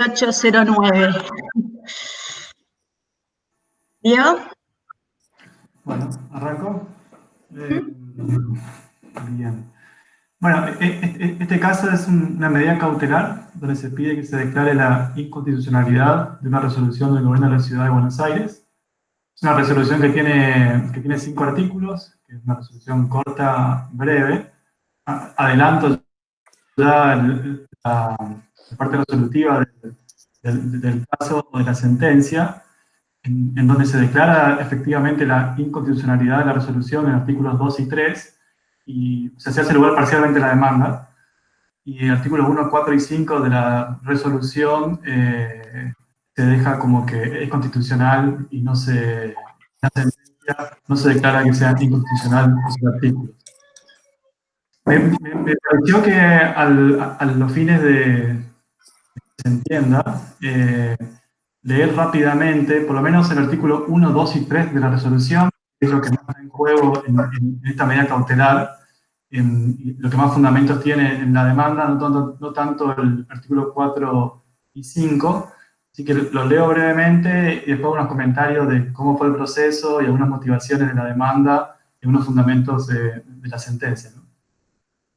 809. ¿Diego? Bueno, arranco. Bien. Bueno, este caso es una medida cautelar donde se pide que se declare la inconstitucionalidad de una resolución del gobierno de la Ciudad de Buenos Aires. Es una resolución que tiene 5 artículos, que es una resolución corta, breve. Adelanto ya la parte resolutiva del caso o de la sentencia, en donde se declara efectivamente la inconstitucionalidad de la resolución en artículos 2 y 3, y se hace lugar parcialmente la demanda. Y el artículo 1, 4 y 5 de la resolución se deja como que es constitucional y la sentencia no se declara que sea inconstitucional esos artículos. Me pareció que a los fines de que se entienda, leer rápidamente, por lo menos el artículo 1, 2 y 3 de la resolución, que es lo que más está en juego en esta medida cautelar, lo que más fundamentos tiene en la demanda, no tanto el artículo 4 y 5, así que lo leo brevemente y después unos comentarios de cómo fue el proceso y algunas motivaciones de la demanda y unos fundamentos de la sentencia, ¿no?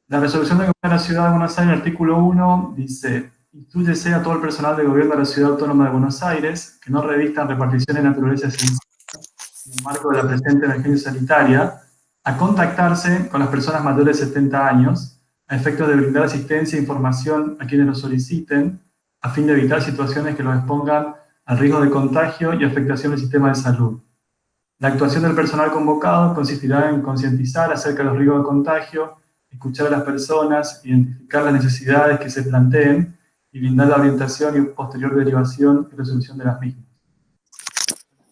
La resolución de gobierno de la Ciudad de Buenos Aires, artículo 1, dice: instrúyese a todo el personal de gobierno de la Ciudad Autónoma de Buenos Aires que no revistan reparticiones de naturaleza esencial en el marco de la presente emergencia sanitaria, a contactarse con las personas mayores de 70 años, a efectos de brindar asistencia e información a quienes lo soliciten, a fin de evitar situaciones que los expongan al riesgo de contagio y afectación del sistema de salud. La actuación del personal convocado consistirá en concientizar acerca de los riesgos de contagio, escuchar a las personas, identificar las necesidades que se planteen y brindar la orientación y posterior derivación y resolución de las mismas.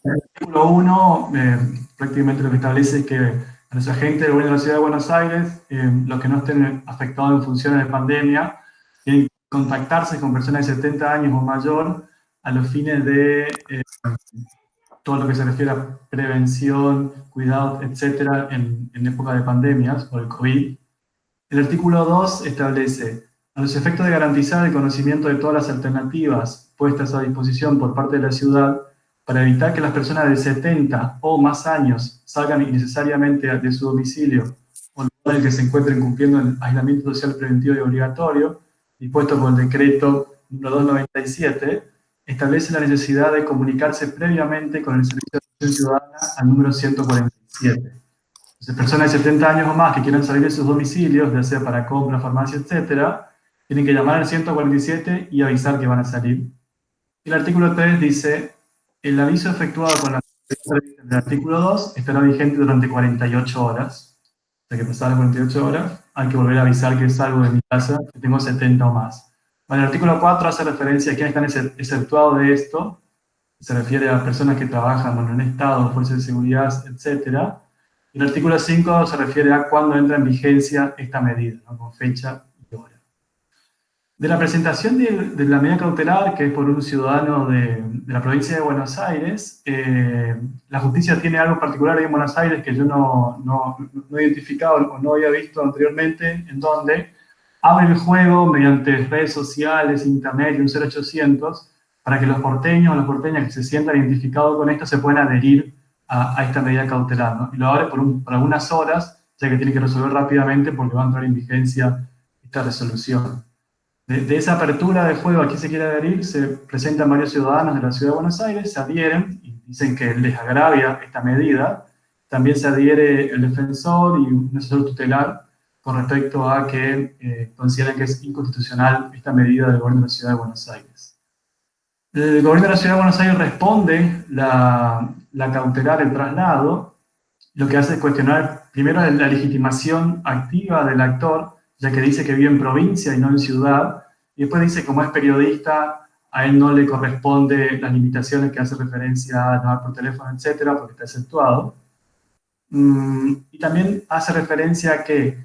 El artículo 1 prácticamente lo que establece es que a los agentes del gobierno de la Ciudad de Buenos Aires, los que no estén afectados en funciones de pandemia, tienen que contactarse con personas de 70 años o mayor a los fines de todo lo que se refiere a prevención, cuidado, etcétera, en época de pandemias por el COVID. El artículo 2 establece: a los efectos de garantizar el conocimiento de todas las alternativas puestas a disposición por parte de la ciudad para evitar que las personas de 70 o más años salgan innecesariamente de su domicilio o lugar en el que se encuentren cumpliendo el aislamiento social preventivo y obligatorio, dispuesto por el decreto número 297, establece la necesidad de comunicarse previamente con el Servicio de Atención Ciudadana al número 147. Entonces, personas de 70 años o más que quieran salir de sus domicilios, ya sea para compra, farmacia, etcétera, tienen que llamar al 147 y avisar que van a salir. El artículo 3 dice: el aviso efectuado con la del artículo 2 estará vigente durante 48 horas. O sea que pasadas las 48 horas hay que volver a avisar que salgo de mi casa, que tengo 70 o más. Bueno, el artículo 4 hace referencia a quienes están exceptuados de esto. Se refiere a personas que trabajan en Estado, fuerzas de seguridad, etcétera. Y el artículo 5 se refiere a cuándo entra en vigencia esta medida, ¿no? Con fecha y hora. De la presentación de la medida cautelar, que es por un ciudadano de la provincia de Buenos Aires, la justicia tiene algo particular ahí en Buenos Aires que yo no he identificado o no había visto anteriormente, en donde abre el juego mediante redes sociales, internet y un 0800 para que los porteños o las porteñas que se sientan identificados con esto se puedan adherir a esta medida cautelar, ¿no? Y lo abre por algunas horas, ya que tiene que resolver rápidamente porque va a entrar en vigencia esta resolución. De esa apertura de juego a quien se quiere adherir, se presentan varios ciudadanos de la Ciudad de Buenos Aires, se adhieren y dicen que les agravia esta medida. También se adhiere el defensor y un asesor tutelar con respecto a que consideran que es inconstitucional esta medida del gobierno de la Ciudad de Buenos Aires. El gobierno de la Ciudad de Buenos Aires responde la cautelar, el traslado. Lo que hace es cuestionar primero la legitimación activa del actor, ya que dice que vive en provincia y no en ciudad, y después dice que como es periodista, a él no le corresponde las limitaciones que hace referencia a llamar por teléfono, etcétera, porque está exceptuado. Y también hace referencia a que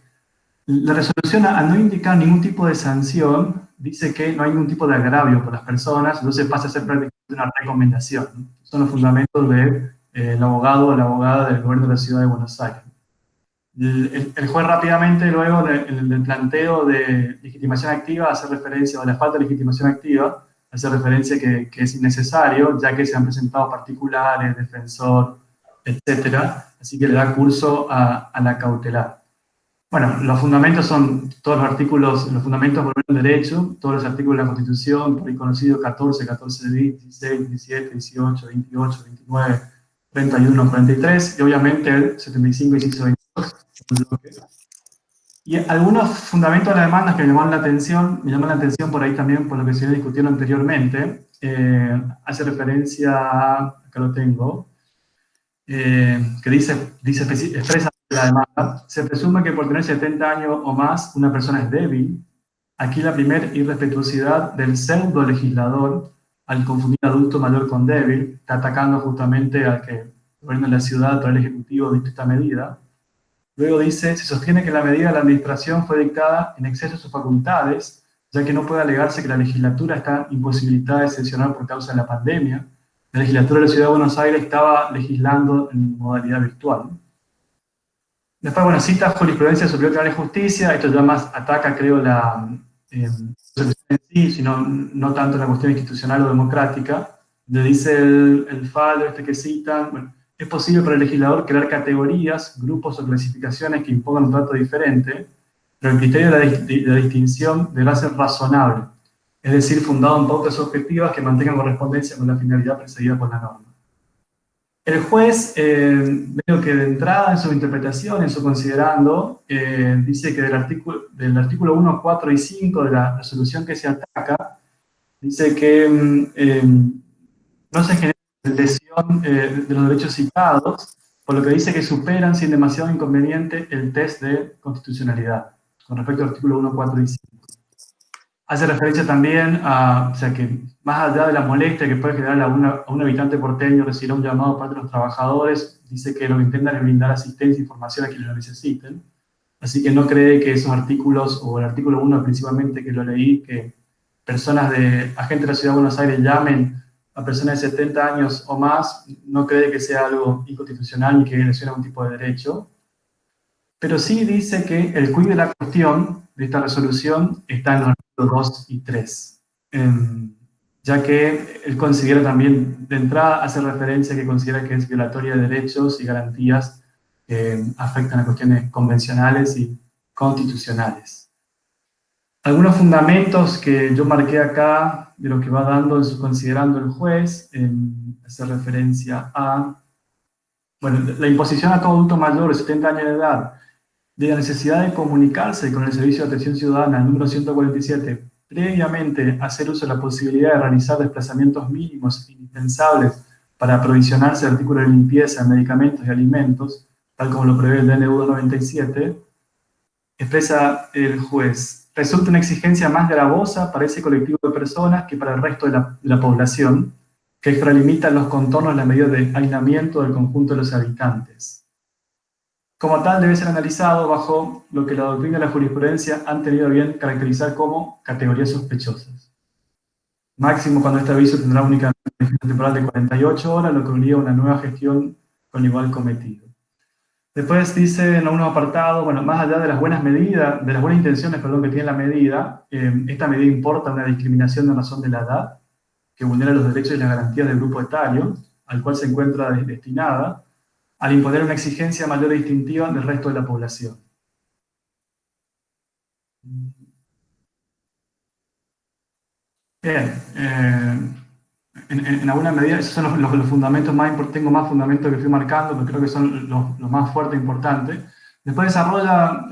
la resolución, al no indicar ningún tipo de sanción, dice que no hay ningún tipo de agravio por las personas, entonces pasa a ser prácticamente una recomendación, ¿no? Son los fundamentos del abogado o la abogada del gobierno de la Ciudad de Buenos Aires. El juez rápidamente, luego del planteo de legitimación activa, hace referencia a la falta de legitimación activa, hace referencia que es innecesario, ya que se han presentado particulares, defensor, etcétera, así que le da curso a la cautelar. Bueno, los fundamentos son todos los artículos, los fundamentos por el derecho, todos los artículos de la Constitución, por ahí conocido 14, 14 bis, 16, 17, 18, 28, 29, 31, 43, y obviamente el 75, inciso 22. Y algunos fundamentos de la demanda que me llaman la atención por ahí también por lo que se discutiendo anteriormente, hace referencia a, acá lo tengo, que expresa la demanda, se presume que por tener 70 años o más una persona es débil. Aquí la primera irrespetuosidad del pseudo legislador al confundir adulto mayor con débil, está atacando justamente al que gobierna la ciudad por el Ejecutivo dictó esta medida. Luego dice, se sostiene que la medida de la administración fue dictada en exceso de sus facultades, ya que no puede alegarse que la legislatura está imposibilitada de sesionar por causa de la pandemia. La legislatura de la Ciudad de Buenos Aires estaba legislando en modalidad virtual. Después, bueno, cita jurisprudencia del Superior Tribunal de Justicia, esto ya más ataca, creo, la solución en sí, sino no tanto la cuestión institucional o democrática, donde dice el fallo este que citan, bueno, es posible para el legislador crear categorías, grupos o clasificaciones que impongan un trato diferente, pero el criterio de la distinción deberá ser razonable, es decir, fundado en pautas objetivas que mantengan correspondencia con la finalidad perseguida por la norma. El juez, veo que de entrada en su interpretación, en su considerando, dice que del artículo 1, 4 y 5 de la resolución que se ataca, dice que no se genera lesión de los derechos citados, por lo que dice que superan sin demasiado inconveniente el test de constitucionalidad, con respecto al artículo 1, 4 y 5. Hace referencia también a, o sea, que más allá de la molestia que puede generar a un habitante porteño recibir un llamado por parte de los trabajadores, dice que lo que intentan es brindar asistencia e información a quienes lo necesiten. Así que no cree que esos artículos, o el artículo 1 principalmente que lo leí, que personas agentes de la Ciudad de Buenos Aires llamen a personas de 70 años o más, no cree que sea algo inconstitucional ni que lesione algún tipo de derecho. Pero sí dice que el quid de la cuestión de esta resolución está en los artículos 2 y 3, ya que él considera también, de entrada, hace referencia que considera que es violatoria de derechos y garantías que afectan a cuestiones convencionales y constitucionales. Algunos fundamentos que yo marqué acá, de lo que va dando, considerando el juez, hace referencia a, bueno, la imposición a todo adulto mayor de 70 años de edad, de la necesidad de comunicarse con el Servicio de Atención Ciudadana, el número 147, previamente hacer uso de la posibilidad de realizar desplazamientos mínimos indispensables para aprovisionarse de artículos de limpieza, medicamentos y alimentos, tal como lo prevé el DNU 297, expresa el juez, resulta una exigencia más gravosa para ese colectivo de personas que para el resto de la población, que extralimita los contornos de la medida de aislamiento del conjunto de los habitantes. Como tal, debe ser analizado bajo lo que la doctrina y la jurisprudencia han tenido a bien caracterizar como categorías sospechosas. Máximo cuando este aviso tendrá únicamente una vigencia temporal de 48 horas, lo que obliga a una nueva gestión con igual cometido. Después dice en algunos apartados, bueno, más allá de las buenas medidas, de las buenas intenciones, perdón, que tiene la medida, esta medida importa una discriminación de razón de la edad, que vulnera los derechos y las garantías del grupo etario, al cual se encuentra destinada, al imponer una exigencia mayor y distintiva del resto de la población. Bien, en alguna medida, esos son los fundamentos más importantes, tengo más fundamentos que fui marcando, pero creo que son los más fuertes e importantes. Después desarrolla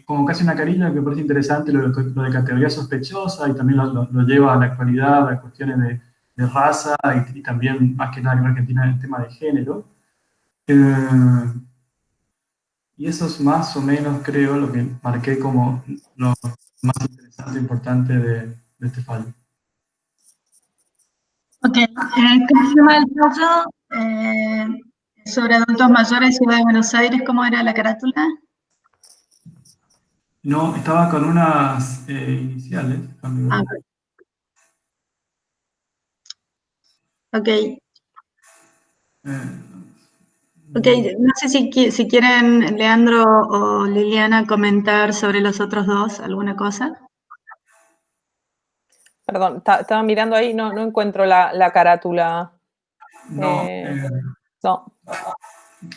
como casi una carilla que me parece interesante lo de categoría sospechosa y también lo lleva a la actualidad, a cuestiones de raza y también, más que nada en Argentina, el tema de género. Y eso es más o menos, creo, lo que marqué como lo más interesante e importante de este fallo. Ok, ¿cómo se llama el fallo? Sobre adultos mayores, Ciudad de Buenos Aires, ¿cómo era la carátula? No, estaba con unas iniciales. Ok. Ok, no sé si quieren Leandro o Liliana comentar sobre los otros dos, alguna cosa. Perdón, estaba mirando ahí, no encuentro la carátula. No, No.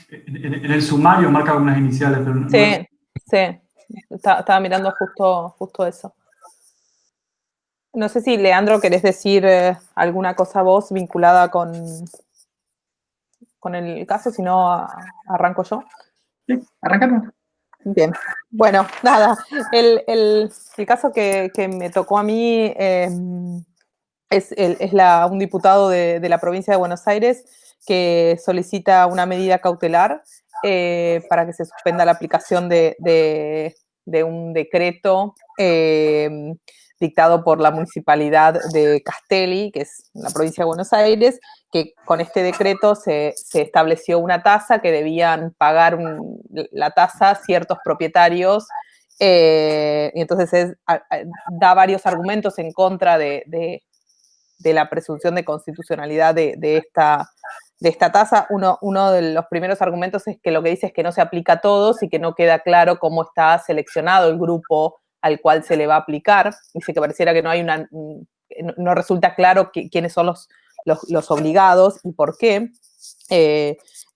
en el sumario marca algunas iniciales, pero no es... Sí. Estaba mirando justo eso. No sé si, Leandro, querés decir alguna cosa vos vinculada con el caso, si no, arranco yo. Sí, arrancamos. Bien, bueno, nada, el caso que me tocó a mí es un diputado de la provincia de Buenos Aires que solicita una medida cautelar para que se suspenda la aplicación de un decreto dictado por la municipalidad de Castelli, que es la provincia de Buenos Aires, que con este decreto se estableció una tasa que debían pagar la tasa ciertos propietarios. Y entonces da varios argumentos en contra de la presunción de constitucionalidad de esta tasa. Uno de los primeros argumentos es que lo que dice es que no se aplica a todos y que no queda claro cómo está seleccionado el grupo al cual se le va a aplicar. Dice que pareciera que no resulta claro quiénes son los obligados y por qué.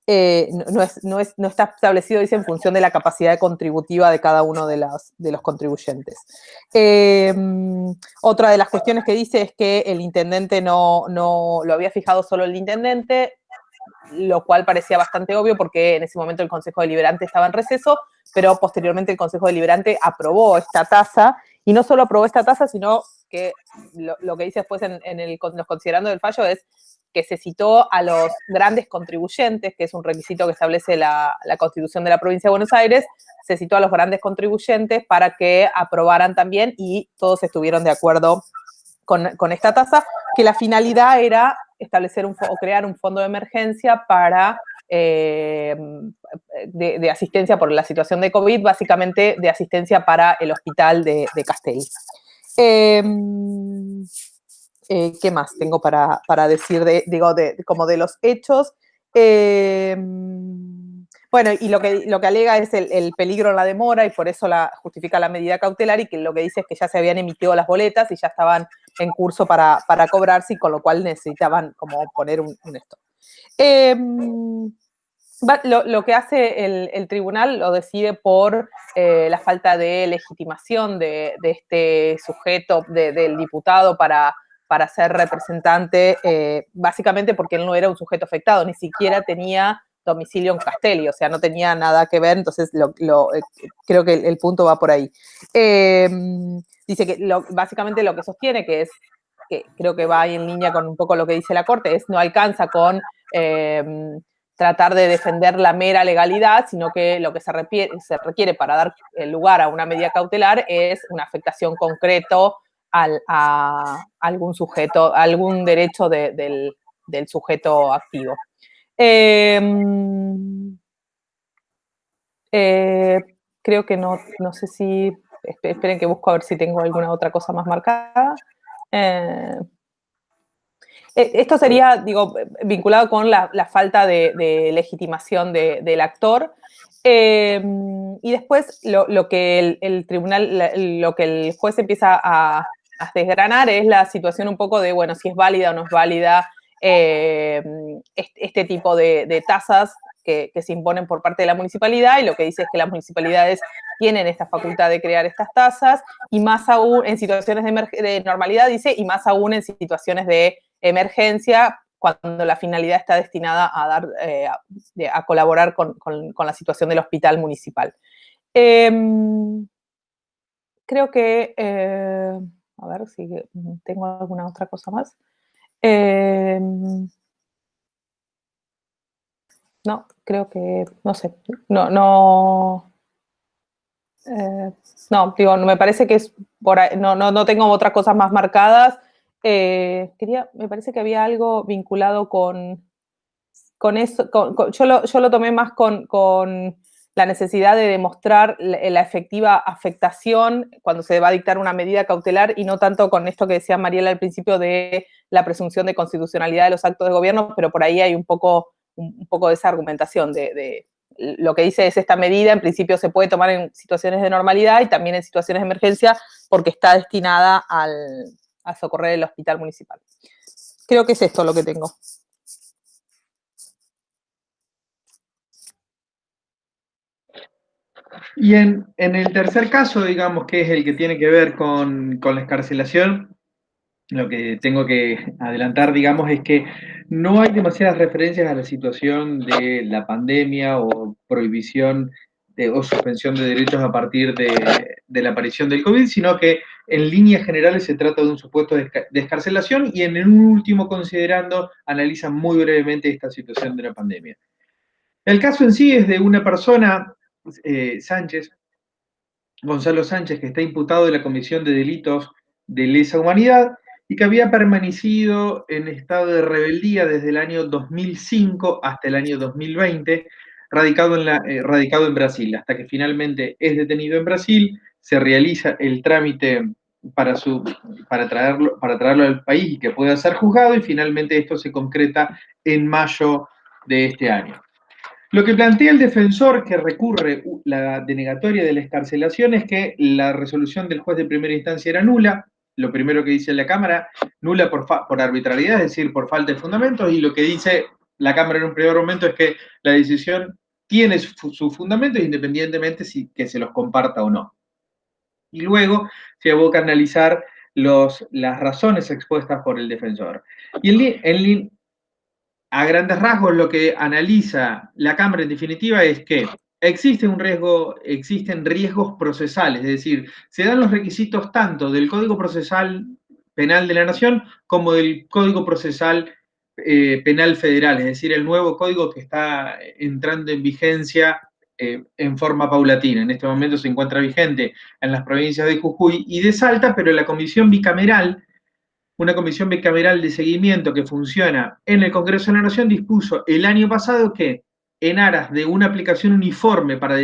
No está establecido, dice, en función de la capacidad contributiva de cada uno de los contribuyentes. Otra de las cuestiones que dice es que el intendente no lo había fijado solo el intendente, lo cual parecía bastante obvio porque en ese momento el Consejo Deliberante estaba en receso, pero posteriormente el Consejo Deliberante aprobó esta tasa, y no solo aprobó esta tasa, sino que lo que dice después los considerando del fallo es que se citó a los grandes contribuyentes, que es un requisito que establece la Constitución de la Provincia de Buenos Aires, se citó a los grandes contribuyentes para que aprobaran también y todos estuvieron de acuerdo con esta tasa, que la finalidad era establecer o crear un fondo de emergencia para de asistencia por la situación de COVID, básicamente de asistencia para el hospital de Castelli. ¿Qué más tengo para decir como de los hechos? Bueno, y lo que alega es el peligro en la demora y por eso justifica la medida cautelar, y que lo que dice es que ya se habían emitido las boletas y ya estaban en curso para cobrarse, y con lo cual necesitaban como poner un stop. Lo que hace el tribunal lo decide por la falta de legitimación de este sujeto, del diputado para ser representante, básicamente porque él no era un sujeto afectado, ni siquiera tenía domicilio en Castelli, o sea, no tenía nada que ver, entonces creo que el punto va por ahí. Dice que básicamente lo que sostiene, que creo que va ahí en línea con un poco lo que dice la Corte, no alcanza con tratar de defender la mera legalidad, sino que lo que se requiere para dar lugar a una medida cautelar es una afectación concreto a algún sujeto, a algún derecho del sujeto activo. Creo que no sé si... Esperen que busco a ver si tengo alguna otra cosa más marcada. Esto sería, digo, vinculado con la falta de legitimación del actor. Y después lo que el tribunal, lo que el juez empieza a desgranar es la situación un poco de, bueno, si es válida o no es válida este tipo de tasas que se imponen por parte de la municipalidad, y lo que dice es que las municipalidades tienen esta facultad de crear estas tasas, y más aún en situaciones de normalidad, dice, y más aún en situaciones de emergencia, cuando la finalidad está destinada a colaborar con la situación del hospital municipal. Creo que, a ver si tengo alguna otra cosa más. No, creo que, no sé, no, digo, me parece que es por ahí, no tengo otras cosas más marcadas. Me parece que había algo vinculado con eso, yo lo tomé más con la necesidad de demostrar la efectiva afectación cuando se va a dictar una medida cautelar, y no tanto con esto que decía Mariela al principio de la presunción de constitucionalidad de los actos de gobierno, pero por ahí hay un poco de esa argumentación de lo que dice es esta medida en principio se puede tomar en situaciones de normalidad y también en situaciones de emergencia porque está destinada a socorrer el hospital municipal. Creo que es esto lo que tengo. Y en el tercer caso, digamos, que es el que tiene que ver con la excarcelación, lo que tengo que adelantar, digamos, es que no hay demasiadas referencias a la situación de la pandemia o prohibición o suspensión de derechos a partir de la aparición del COVID, sino que en líneas generales se trata de un supuesto de excarcelación y en un último considerando analizan muy brevemente esta situación de la pandemia. El caso en sí es de una persona, Sánchez, Gonzalo Sánchez, que está imputado de la Comisión de Delitos de Lesa Humanidad y que había permanecido en estado de rebeldía desde el año 2005 hasta el año 2020, radicado en Brasil, hasta que finalmente es detenido en Brasil, se realiza el trámite para traerlo al país y que pueda ser juzgado, y finalmente esto se concreta en mayo de este año. Lo que plantea el defensor que recurre la denegatoria de la excarcelación es que la resolución del juez de primera instancia era nula, lo primero que dice la Cámara, nula por arbitrariedad, es decir, por falta de fundamentos, y lo que dice la Cámara en un primer momento es que la decisión tiene sus fundamentos independientemente que se los comparta o no. Y luego se aboca a analizar las razones expuestas por el defensor. Y a grandes rasgos, lo que analiza la Cámara en definitiva es que existen riesgos procesales, es decir, se dan los requisitos tanto del Código Procesal Penal de la Nación como del Código Procesal Penal Federal, es decir, el nuevo código que está entrando en vigencia en forma paulatina. En este momento se encuentra vigente en las provincias de Jujuy y de Salta, pero la Comisión Bicameral, una comisión bicameral de seguimiento que funciona en el Congreso de la Nación, dispuso el año pasado que, en aras de una aplicación uniforme para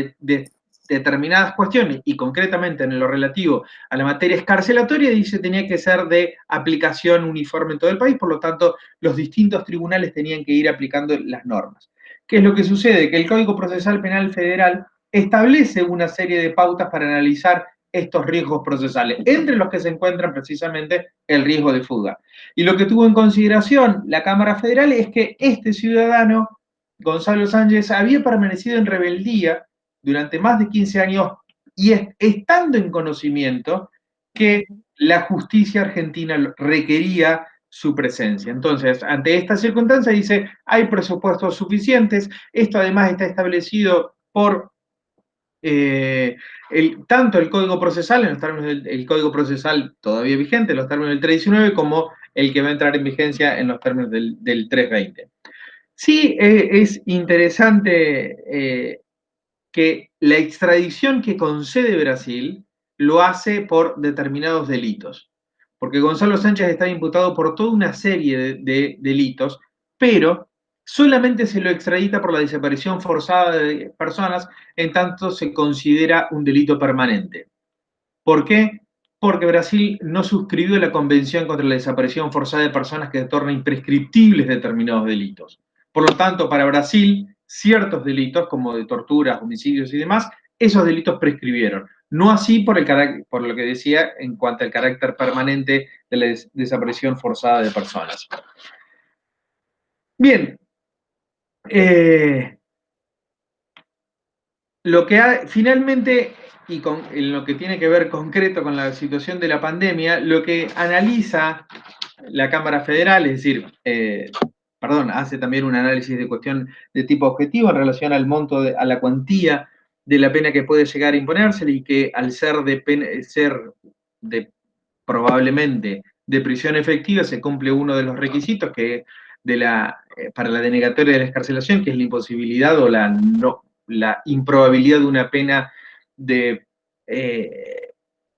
determinadas cuestiones, y concretamente en lo relativo a la materia escarcelatoria, dice tenía que ser de aplicación uniforme en todo el país, por lo tanto, los distintos tribunales tenían que ir aplicando las normas. ¿Qué es lo que sucede? Que el Código Procesal Penal Federal establece una serie de pautas para analizar estos riesgos procesales, entre los que se encuentran precisamente el riesgo de fuga. Y lo que tuvo en consideración la Cámara Federal es que este ciudadano, Gonzalo Sánchez, había permanecido en rebeldía durante más de 15 años y estando en conocimiento que la justicia argentina requería su presencia. Entonces, ante esta circunstancia dice, hay presupuestos suficientes, esto además está establecido por tanto el Código Procesal, en los términos del Código Procesal todavía vigente, en los términos del 319, como el que va a entrar en vigencia en los términos del 320. Sí, es interesante que la extradición que concede Brasil lo hace por determinados delitos, porque Gonzalo Sánchez está imputado por toda una serie de delitos, pero solamente se lo extradita por la desaparición forzada de personas, en tanto se considera un delito permanente. ¿Por qué? Porque Brasil no suscribió la Convención contra la Desaparición Forzada de Personas que torna imprescriptibles determinados delitos. Por lo tanto, para Brasil, ciertos delitos, como de torturas, homicidios y demás, esos delitos prescribieron. No así por lo que decía en cuanto al carácter permanente de la desaparición forzada de personas. Bien, finalmente, y en lo que tiene que ver concreto con la situación de la pandemia, lo que analiza la Cámara Federal, es decir, hace también un análisis de cuestión de tipo objetivo en relación al monto, a la cuantía de la pena que puede llegar a imponérsele, y que al ser probablemente de prisión efectiva se cumple uno de los requisitos que para la denegatoria de la excarcelación, que es la imposibilidad o la improbabilidad de una pena de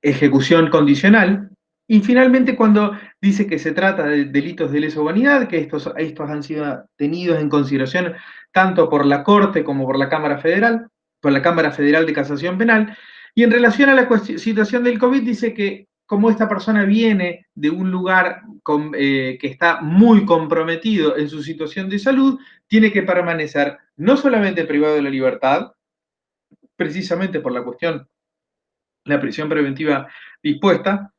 ejecución condicional. Y finalmente, cuando dice que se trata de delitos de lesa humanidad, que estos han sido tenidos en consideración tanto por la Corte como por la Cámara Federal, por la Cámara Federal de Casación Penal, y en relación a la situación del COVID, dice que como esta persona viene de un lugar que está muy comprometido en su situación de salud, tiene que permanecer no solamente privado de la libertad, precisamente por la cuestión, la prisión preventiva dispuesta,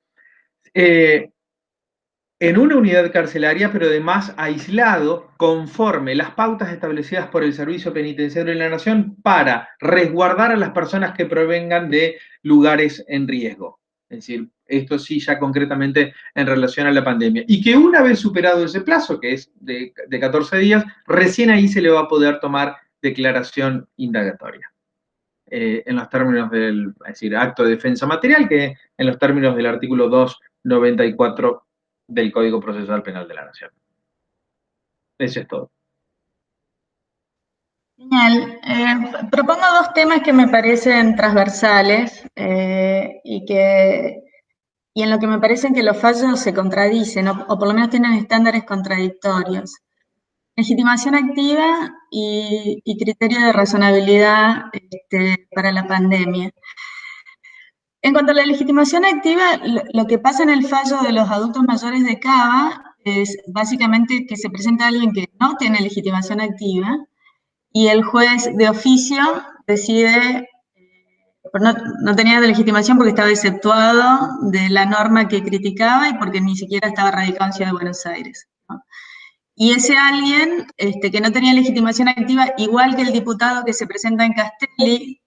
en una unidad carcelaria, pero además aislado, conforme las pautas establecidas por el Servicio Penitenciario de la Nación para resguardar a las personas que provengan de lugares en riesgo. Es decir, esto sí ya concretamente en relación a la pandemia. Y que una vez superado ese plazo, que es de 14 días, recién ahí se le va a poder tomar declaración indagatoria. En los términos del, es decir, acto de defensa material, que en los términos del artículo 294 del Código Procesal Penal de la Nación. Eso es todo. Genial. Propongo dos temas que me parecen transversales y en lo que me parecen que los fallos se contradicen, o por lo menos tienen estándares contradictorios. Legitimación activa y criterio de razonabilidad para la pandemia. En cuanto a la legitimación activa, lo que pasa en el fallo de los adultos mayores de Cava es básicamente que se presenta alguien que no tiene legitimación activa y el juez de oficio decide, no tenía legitimación porque estaba exceptuado de la norma que criticaba y porque ni siquiera estaba radicado en Ciudad de Buenos Aires, ¿no? Y ese alguien que no tenía legitimación activa, igual que el diputado que se presenta en Castelli,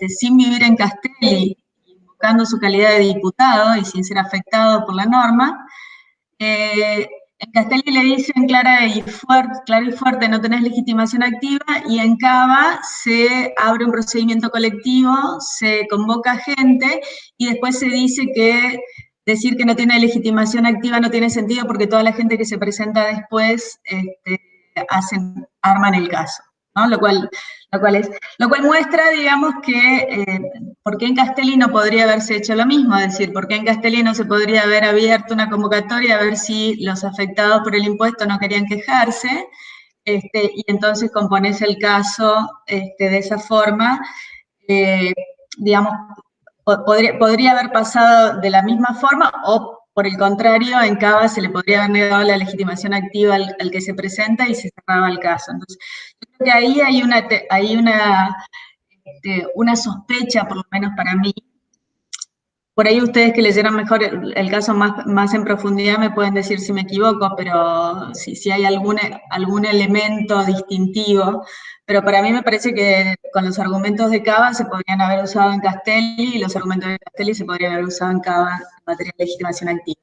sin vivir en Castelli, buscando su calidad de diputado y sin ser afectado por la norma, en Castelli le dicen clara y fuerte, no tenés legitimación activa, y en Cava se abre un procedimiento colectivo, se convoca gente, y después se dice que decir que no tiene legitimación activa no tiene sentido porque toda la gente que se presenta después arman el caso, ¿no? Lo cual muestra, digamos, que por qué en Castelli no podría haberse hecho lo mismo, es decir, por qué en Castelli no se podría haber abierto una convocatoria a ver si los afectados por el impuesto no querían quejarse, y entonces componés el caso de esa forma, digamos, podría haber pasado de la misma forma, o por el contrario, en Cava se le podría haber negado la legitimación activa al que se presenta y se cerraba el caso. Entonces, yo creo que ahí hay una sospecha, por lo menos para mí. Por ahí ustedes que leyeron mejor el caso más en profundidad me pueden decir si me equivoco, pero si hay algún elemento distintivo. Pero para mí me parece que con los argumentos de Cava se podrían haber usado en Castelli y los argumentos de Castelli se podrían haber usado en Cava en materia de legitimación activa.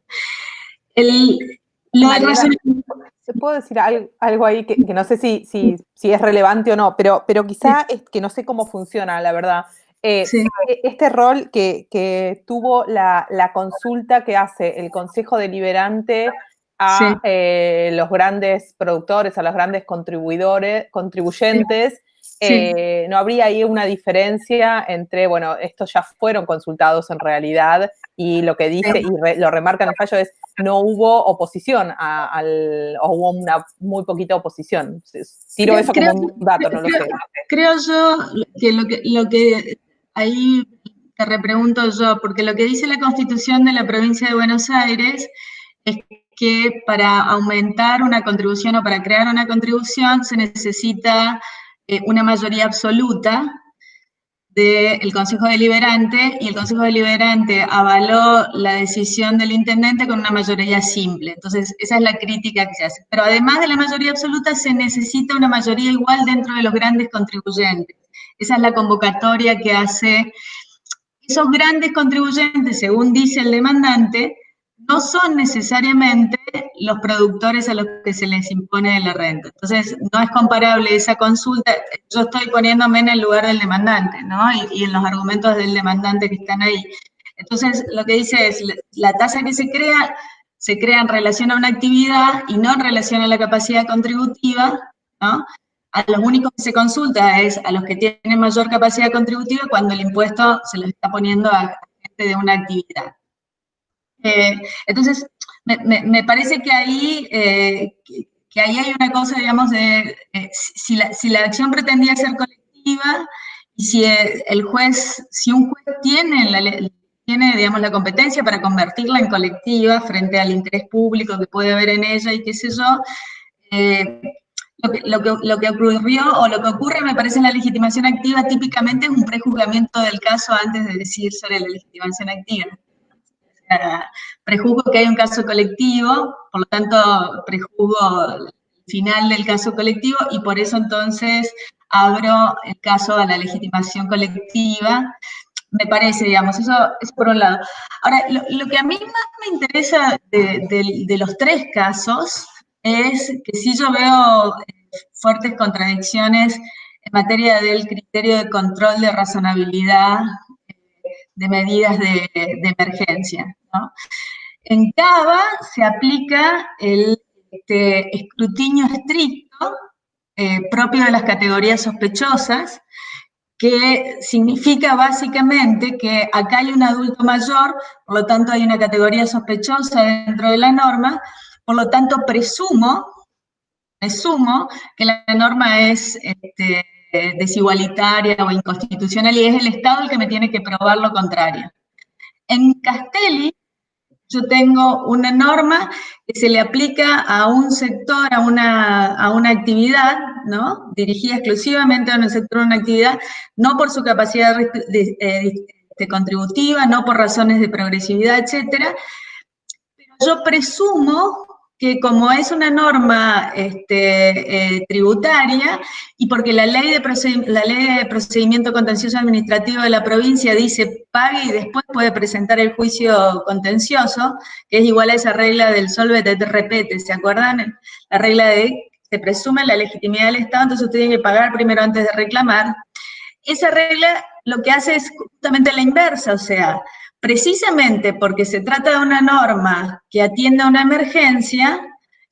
¿Puedo decir algo ahí que no sé si es relevante o no, pero quizá es que no sé cómo funciona, la verdad. Sí. Este rol que tuvo la consulta que hace el Consejo Deliberante a los grandes productores, a los grandes contribuyentes, no habría ahí una diferencia entre, bueno, estos ya fueron consultados en realidad y lo que dice, y lo remarca en el fallo, es no hubo oposición o hubo una muy poquita oposición. Tiro eso como un dato, no lo sé. Creo yo que lo que ahí te repregunto yo, porque lo que dice la Constitución de la provincia de Buenos Aires es que para aumentar una contribución o para crear una contribución se necesita una mayoría absoluta del Consejo Deliberante, y el Consejo Deliberante avaló la decisión del intendente con una mayoría simple. Entonces, esa es la crítica que se hace. Pero además de la mayoría absoluta, se necesita una mayoría igual dentro de los grandes contribuyentes. Esa es la convocatoria que hace. Esos grandes contribuyentes, según dice el demandante, no son necesariamente los productores a los que se les impone la renta. Entonces, no es comparable esa consulta. Yo estoy poniéndome en el lugar del demandante, ¿no? Y en los argumentos del demandante que están ahí. Entonces, lo que dice es, la tasa que se crea en relación a una actividad y no en relación a la capacidad contributiva, ¿no? A los únicos que se consulta es a los que tienen mayor capacidad contributiva cuando el impuesto se les está poniendo a gente de una actividad. Entonces, me parece que ahí hay una cosa, digamos, de si la acción pretendía ser colectiva y si un juez tiene, digamos, la competencia para convertirla en colectiva frente al interés público que puede haber en ella y qué sé yo, lo que ocurrió o lo que ocurre, me parece, en la legitimación activa típicamente es un prejuzgamiento del caso antes de decir sobre la legitimación activa. prejuzgo que hay un caso colectivo, por lo tanto prejuzgo el final del caso colectivo y por eso entonces abro el caso a la legitimación colectiva. Me parece, digamos, eso es por un lado. Ahora, lo que a mí más me interesa de los tres casos es que sí yo veo fuertes contradicciones en materia del criterio de control de razonabilidad de medidas de emergencia, ¿no? En Cava se aplica el escrutinio estricto propio de las categorías sospechosas, que significa básicamente que acá hay un adulto mayor, por lo tanto hay una categoría sospechosa dentro de la norma, por lo tanto presumo que la norma es desigualitaria o inconstitucional y es el Estado el que me tiene que probar lo contrario. En Castelli, yo tengo una norma que se le aplica a un sector, a una actividad, ¿no? Dirigida exclusivamente a un sector, a una actividad, no por su capacidad contributiva, no por razones de progresividad, etcétera. Pero yo presumo que como es una norma tributaria, y porque la ley de procedimiento contencioso administrativo de la provincia dice pague y después puede presentar el juicio contencioso, que es igual a esa regla del solvete et repete, ¿se acuerdan? La regla de se presume la legitimidad del Estado, entonces usted tiene que pagar primero antes de reclamar. Esa regla lo que hace es justamente la inversa, o sea, precisamente porque se trata de una norma que atiende a una emergencia,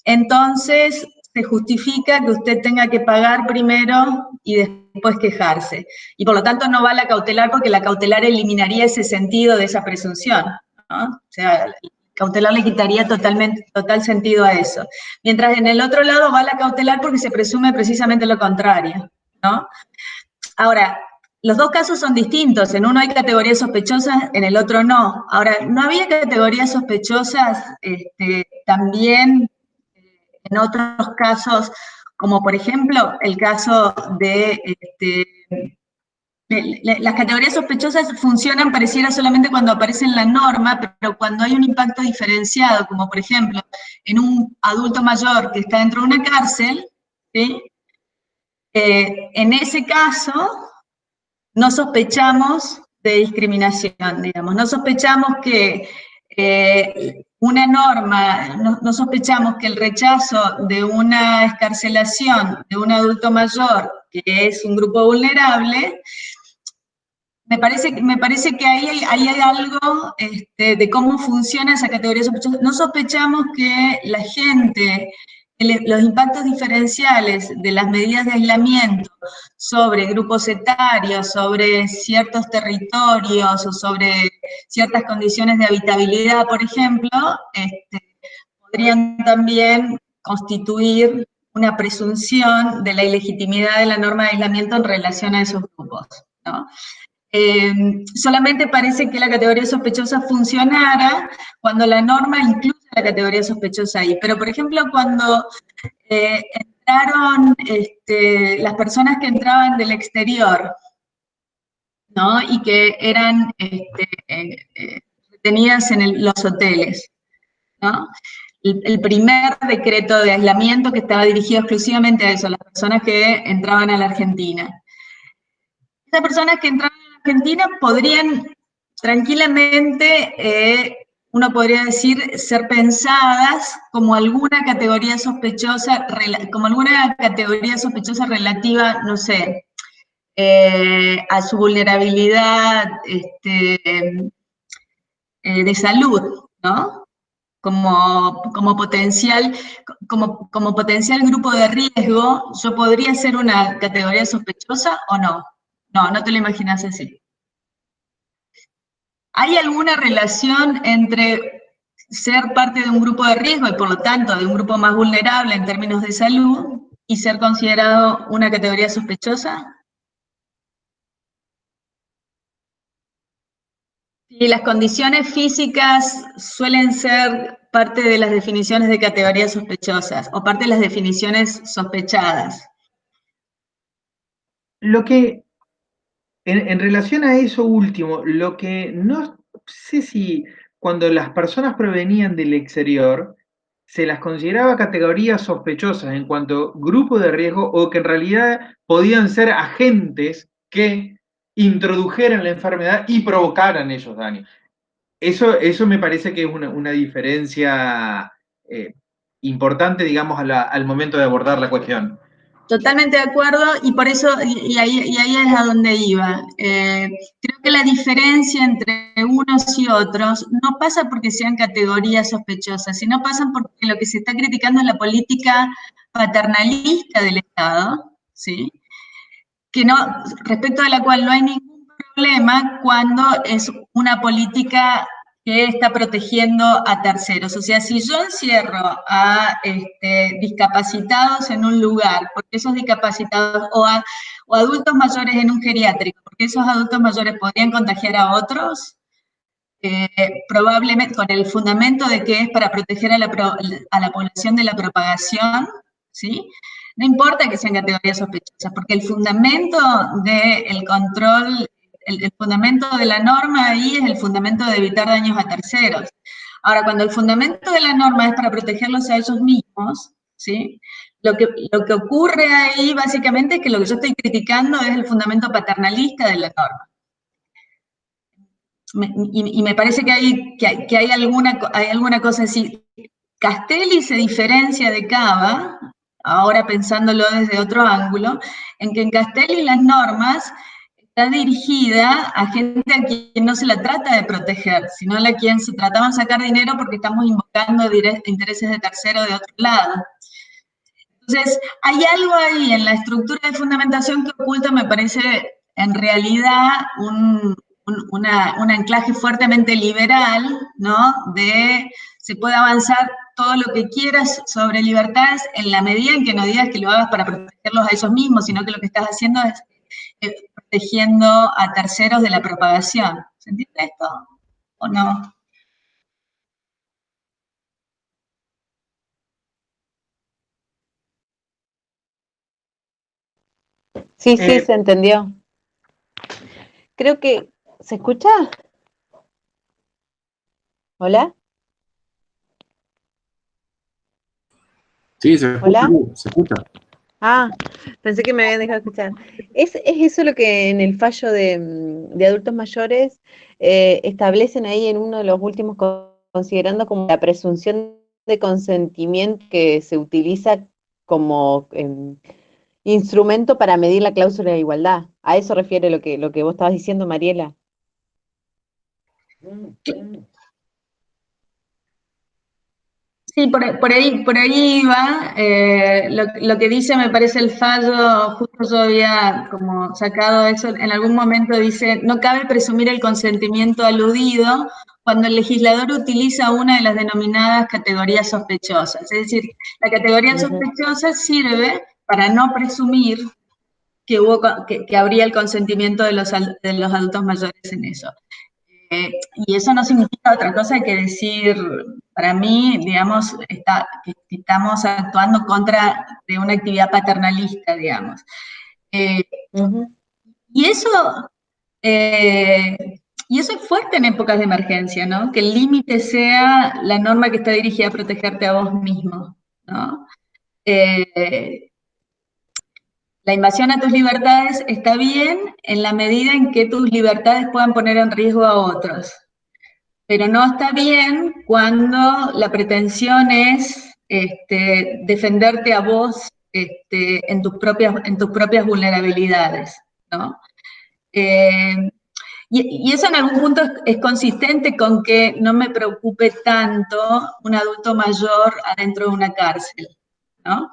entonces se justifica que usted tenga que pagar primero y después quejarse. Y por lo tanto no va a la cautelar porque la cautelar eliminaría ese sentido de esa presunción, ¿no? O sea, la cautelar le quitaría total sentido a eso. Mientras en el otro lado va la cautelar porque se presume precisamente lo contrario, ¿no? Ahora, los dos casos son distintos, en uno hay categorías sospechosas, en el otro no. Ahora, ¿no había categorías sospechosas también en otros casos, como por ejemplo el caso de las categorías sospechosas funcionan pareciera solamente cuando aparece en la norma, pero cuando hay un impacto diferenciado, como por ejemplo en un adulto mayor que está dentro de una cárcel, ¿sí? En ese caso no sospechamos de discriminación, digamos, no sospechamos que una norma, no sospechamos que el rechazo de una excarcelación de un adulto mayor, que es un grupo vulnerable, me parece que ahí hay algo de cómo funciona esa categoría sospechosa. No sospechamos que la gente, los impactos diferenciales de las medidas de aislamiento sobre grupos etarios, sobre ciertos territorios o sobre ciertas condiciones de habitabilidad, por ejemplo, podrían también constituir una presunción de la ilegitimidad de la norma de aislamiento en relación a esos grupos, ¿no? Solamente parece que la categoría sospechosa funcionara cuando la norma incluye la categoría sospechosa ahí. Pero, por ejemplo, cuando entraron las personas que entraban del exterior, ¿no? Y que eran retenidas en los hoteles, ¿no? El primer decreto de aislamiento que estaba dirigido exclusivamente a eso, a las personas que entraban a la Argentina. Esas personas que entraban a la Argentina podrían tranquilamente, uno podría decir, ser pensadas como alguna categoría sospechosa relativa, no sé, a su vulnerabilidad de salud, ¿no? Como potencial grupo de riesgo, ¿yo podría ser una categoría sospechosa o no? No, no te lo imaginas así. ¿Hay alguna relación entre ser parte de un grupo de riesgo y por lo tanto de un grupo más vulnerable en términos de salud y ser considerado una categoría sospechosa? Y las condiciones físicas suelen ser parte de las definiciones de categorías sospechosas o parte de las definiciones sospechadas. Lo que, en relación a eso último, lo que no sé si cuando las personas provenían del exterior, se las consideraba categorías sospechosas en cuanto a grupo de riesgo o que en realidad podían ser agentes que introdujeran la enfermedad y provocaran esos daños. Eso me parece que es una diferencia importante, digamos, al momento de abordar la cuestión. Totalmente de acuerdo, y por eso, y ahí es a donde iba. Creo que la diferencia entre unos y otros no pasa porque sean categorías sospechosas, sino pasan porque lo que se está criticando es la política paternalista del Estado, ¿sí? Que no, respecto de la cual no hay ningún problema cuando es una política que está protegiendo a terceros. O sea, si yo encierro a discapacitados en un lugar, porque esos discapacitados, o adultos mayores en un geriátrico, porque esos adultos mayores podrían contagiar a otros, probablemente con el fundamento de que es para proteger a la población de la propagación, ¿sí? No importa que sean categorías sospechosas, porque el fundamento del control, el fundamento de la norma ahí es el fundamento de evitar daños a terceros. Ahora, cuando el fundamento de la norma es para protegerlos a ellos mismos, ¿sí? Lo que ocurre ahí básicamente es que lo que yo estoy criticando es el fundamento paternalista de la norma. Y me parece que hay alguna cosa así. Castelli se diferencia de Cava, ahora pensándolo desde otro ángulo, en que en Castelli las normas está dirigida a gente a quien no se la trata de proteger, sino a quien se trataban de sacar dinero porque estamos invocando intereses de tercero de otro lado. Entonces, hay algo ahí en la estructura de fundamentación que oculta, me parece, en realidad, un anclaje fuertemente liberal, ¿no? Se puede avanzar todo lo que quieras sobre libertades en la medida en que no digas que lo hagas para protegerlos a ellos mismos, sino que lo que estás haciendo es protegiendo a terceros de la propagación. ¿Se entiende esto o no? Sí, se entendió. Creo que... ¿Se escucha? ¿Hola? Sí, se escucha. ¿Hola? Se escucha. Ah, pensé que me habían dejado escuchar. ¿Es eso lo que en el fallo de adultos mayores establecen ahí en uno de los últimos, considerando como la presunción de consentimiento que se utiliza como instrumento para medir la cláusula de igualdad? ¿A eso refiere lo que vos estabas diciendo, Mariela? Sí, por ahí va. Lo que dice, me parece, el fallo, justo yo había como sacado eso, en algún momento dice, no cabe presumir el consentimiento aludido cuando el legislador utiliza una de las denominadas categorías sospechosas. Es decir, la categoría sospechosa sirve para no presumir que habría el consentimiento de los adultos mayores en eso. Y eso no significa otra cosa que decir, para mí, digamos, que estamos actuando contra de una actividad paternalista, digamos. Y eso es fuerte en épocas de emergencia, ¿no? Que el límite sea la norma que está dirigida a protegerte a vos mismo, ¿no? La invasión a tus libertades está bien en la medida en que tus libertades puedan poner en riesgo a otros. Pero no está bien cuando la pretensión es defenderte a vos en tus propias vulnerabilidades, ¿no? Y eso en algún punto es consistente con que no me preocupe tanto un adulto mayor adentro de una cárcel, ¿no?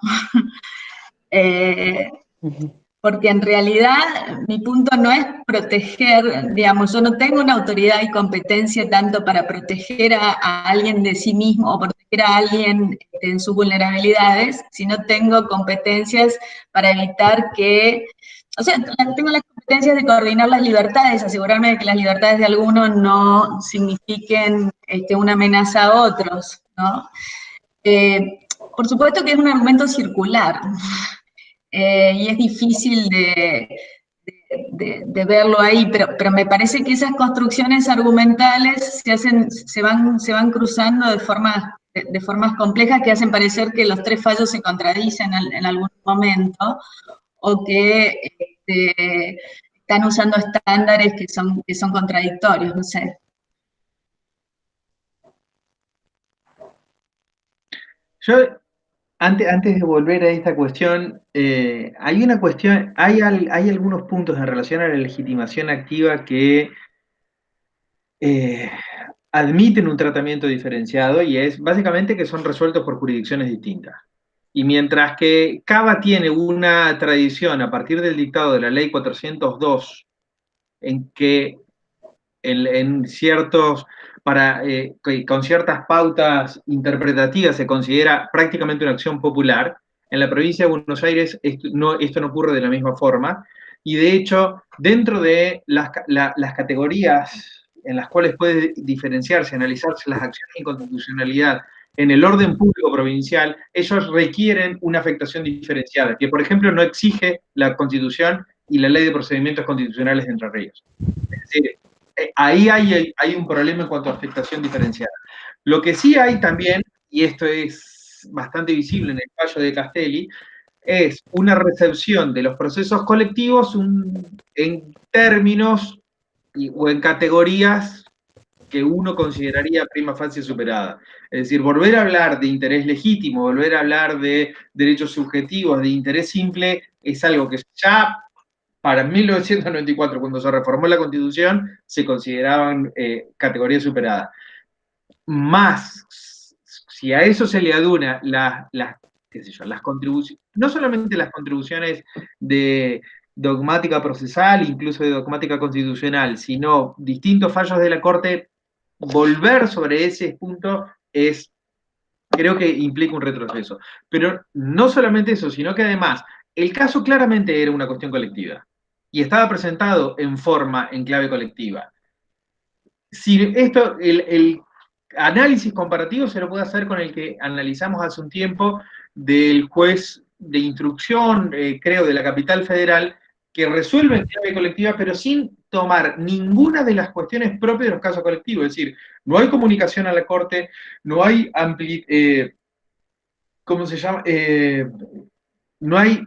Porque en realidad mi punto no es proteger, digamos, yo no tengo una autoridad y competencia tanto para proteger a alguien de sí mismo o proteger a alguien en sus vulnerabilidades, sino tengo competencias para evitar que, o sea, tengo las competencias de coordinar las libertades, asegurarme de que las libertades de algunos no signifiquen una amenaza a otros, ¿no? Por supuesto que es un argumento circular. Y es difícil de verlo ahí, pero me parece que esas construcciones argumentales se van cruzando de formas complejas que hacen parecer que los tres fallos se contradicen en algún momento, o que están usando estándares que son contradictorios, no sé. Yo, antes de volver a esta cuestión, hay una cuestión, hay algunos puntos en relación a la legitimación activa que admiten un tratamiento diferenciado, y es básicamente que son resueltos por jurisdicciones distintas. Y mientras que Cava tiene una tradición a partir del dictado de la ley 402, en que en ciertos, con ciertas pautas interpretativas se considera prácticamente una acción popular, en la provincia de Buenos Aires esto no ocurre de la misma forma, y de hecho, dentro de las categorías en las cuales puede diferenciarse, analizarse las acciones de inconstitucionalidad en el orden público provincial, ellos requieren una afectación diferenciada, que por ejemplo no exige la Constitución y la Ley de Procedimientos Constitucionales de Entre Ríos. Es decir, ahí hay un problema en cuanto a afectación diferenciada. Lo que sí hay también, y esto es bastante visible en el fallo de Castelli, es una recepción de los procesos colectivos en términos o en categorías que uno consideraría prima facie superada. Es decir, volver a hablar de interés legítimo, volver a hablar de derechos subjetivos, de interés simple, es algo que ya para 1994, cuando se reformó la Constitución, se consideraban categorías superadas. Más, si a eso se le aduna las contribuciones, no solamente las contribuciones de dogmática procesal, incluso de dogmática constitucional, sino distintos fallos de la Corte, volver sobre ese punto creo que implica un retroceso. Pero no solamente eso, sino que además, el caso claramente era una cuestión colectiva y estaba presentado en clave colectiva. Si el análisis comparativo se lo puede hacer con el que analizamos hace un tiempo del juez de instrucción, creo, de la Capital Federal, que resuelve en clave colectiva, pero sin tomar ninguna de las cuestiones propias de los casos colectivos. Es decir, no hay comunicación a la Corte, no hay ¿cómo se llama? No hay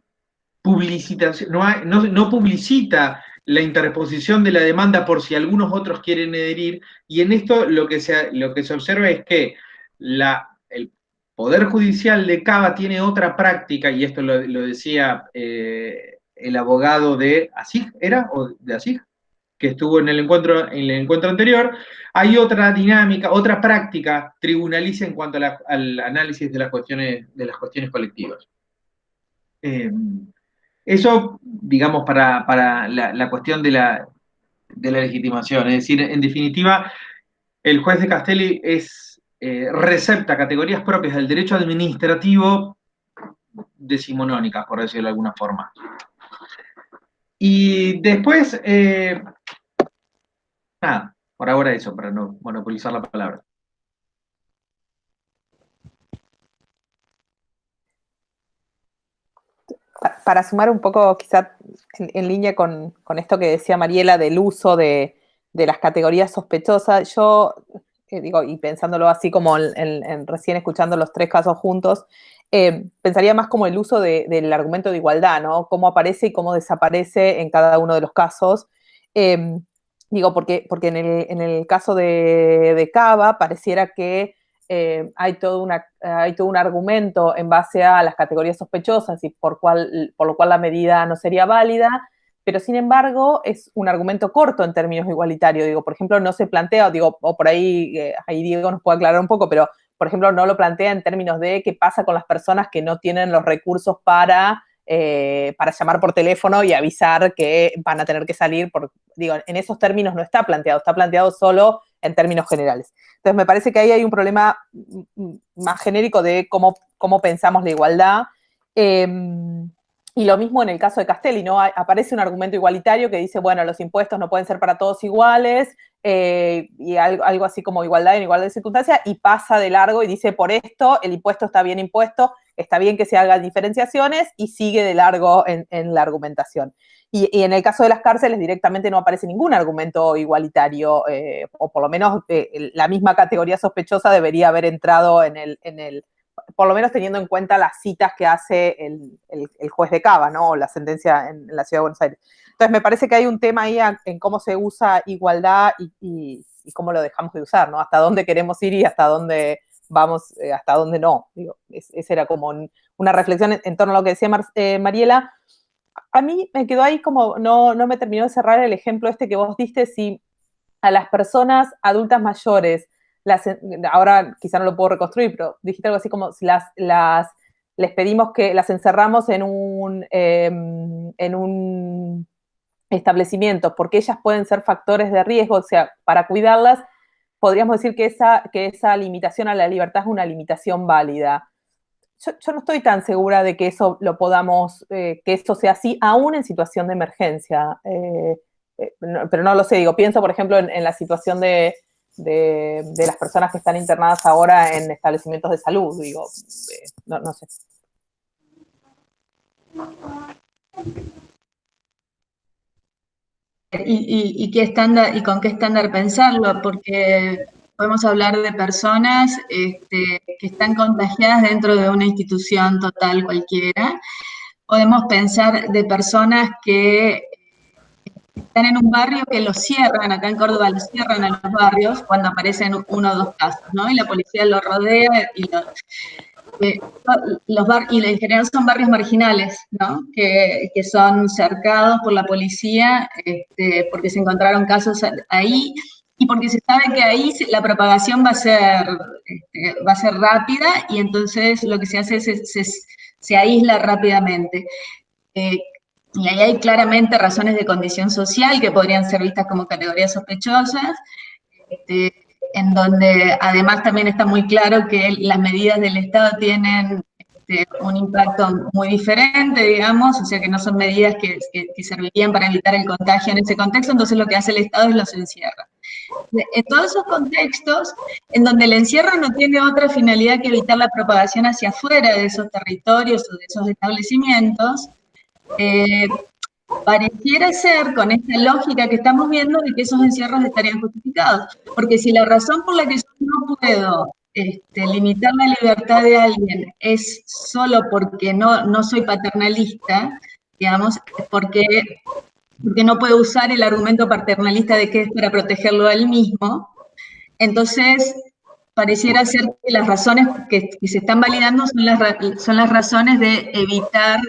publicitación, no publicita la interposición de la demanda por si algunos otros quieren adherir, y en esto lo que se observa es que el Poder Judicial de Cava tiene otra práctica, y esto lo decía el abogado de ASIG, ¿era? ¿O de ASIG? Que estuvo en el encuentro anterior. Hay otra dinámica, otra práctica tribunalicia en cuanto al análisis de las cuestiones colectivas. Eso, digamos, para la cuestión de la legitimación. Es decir, en definitiva, el juez de Castelli recepta categorías propias del derecho administrativo decimonónicas, por decirlo de alguna forma. Y después, nada, por ahora eso, para no monopolizar la palabra. Para sumar un poco, quizá en línea con esto que decía Mariela del uso de las categorías sospechosas, yo digo, y pensándolo así como recién escuchando los tres casos juntos, pensaría más como el uso del argumento de igualdad, ¿no? Cómo aparece y cómo desaparece en cada uno de los casos. Digo, porque en el caso de Cava pareciera que hay todo un argumento en base a las categorías sospechosas y por lo cual la medida no sería válida, pero sin embargo es un argumento corto en términos igualitarios. Digo, por ejemplo, no se plantea, o por ahí Diego nos puede aclarar un poco, pero por ejemplo no lo plantea en términos de qué pasa con las personas que no tienen los recursos para llamar por teléfono y avisar que van a tener que salir. Digo, en esos términos no está planteado solo en términos generales. Entonces me parece que ahí hay un problema más genérico de cómo pensamos la igualdad. Y lo mismo en el caso de Castelli, ¿no? Aparece un argumento igualitario que dice, bueno, los impuestos no pueden ser para todos iguales, y algo así como igualdad en igualdad de circunstancias, y pasa de largo y dice, por esto el impuesto está bien impuesto, está bien que se hagan diferenciaciones, y sigue de largo en la argumentación. Y en el caso de las cárceles directamente no aparece ningún argumento igualitario, o por lo menos la misma categoría sospechosa debería haber entrado en el por lo menos teniendo en cuenta las citas que hace el juez de Cava, ¿no? O la sentencia en la Ciudad de Buenos Aires. Entonces, me parece que hay un tema ahí en cómo se usa igualdad y cómo lo dejamos de usar, ¿no? Hasta dónde queremos ir y hasta dónde vamos, hasta dónde no. Digo, esa era como una reflexión en torno a lo que decía Mariela. A mí me quedó ahí como, no me terminó de cerrar el ejemplo este que vos diste, si a las personas adultas mayores, ahora quizá no lo puedo reconstruir, pero dijiste algo así como si les pedimos que las encerramos en un establecimiento porque ellas pueden ser factores de riesgo, o sea, para cuidarlas, podríamos decir que esa limitación a la libertad es una limitación válida. Yo no estoy tan segura de que eso lo podamos, que eso sea así, aún en situación de emergencia. Pero no lo sé, digo, pienso por ejemplo en la situación de las personas que están internadas ahora en establecimientos de salud, digo, no sé. ¿Y qué estándar, y con qué estándar pensarlo? Porque podemos hablar de personas que están contagiadas dentro de una institución total cualquiera. Podemos pensar de personas que están en un barrio que los cierran, acá en Córdoba los cierran a los barrios cuando aparecen uno o dos casos, ¿no? Y la policía los rodea y y en general son barrios marginales, ¿no? Que son cercados por la policía porque se encontraron casos ahí y porque se sabe que ahí la propagación va a ser rápida y entonces lo que se hace es se aísla rápidamente. Y ahí hay claramente razones de condición social que podrían ser vistas como categorías sospechosas, en donde además también está muy claro que las medidas del Estado tienen un impacto muy diferente, digamos, o sea que no son medidas que servirían para evitar el contagio en ese contexto, entonces lo que hace el Estado es los encierra. En todos esos contextos, en donde el encierro no tiene otra finalidad que evitar la propagación hacia afuera de esos territorios o de esos establecimientos, pareciera ser, con esta lógica que estamos viendo, de que esos encierros estarían justificados. Porque si la razón por la que yo no puedo limitar la libertad de alguien es solo porque no soy paternalista, digamos, porque no puedo usar el argumento paternalista de que es para protegerlo a él mismo, entonces pareciera ser que las razones que se están validando son las razones de evitar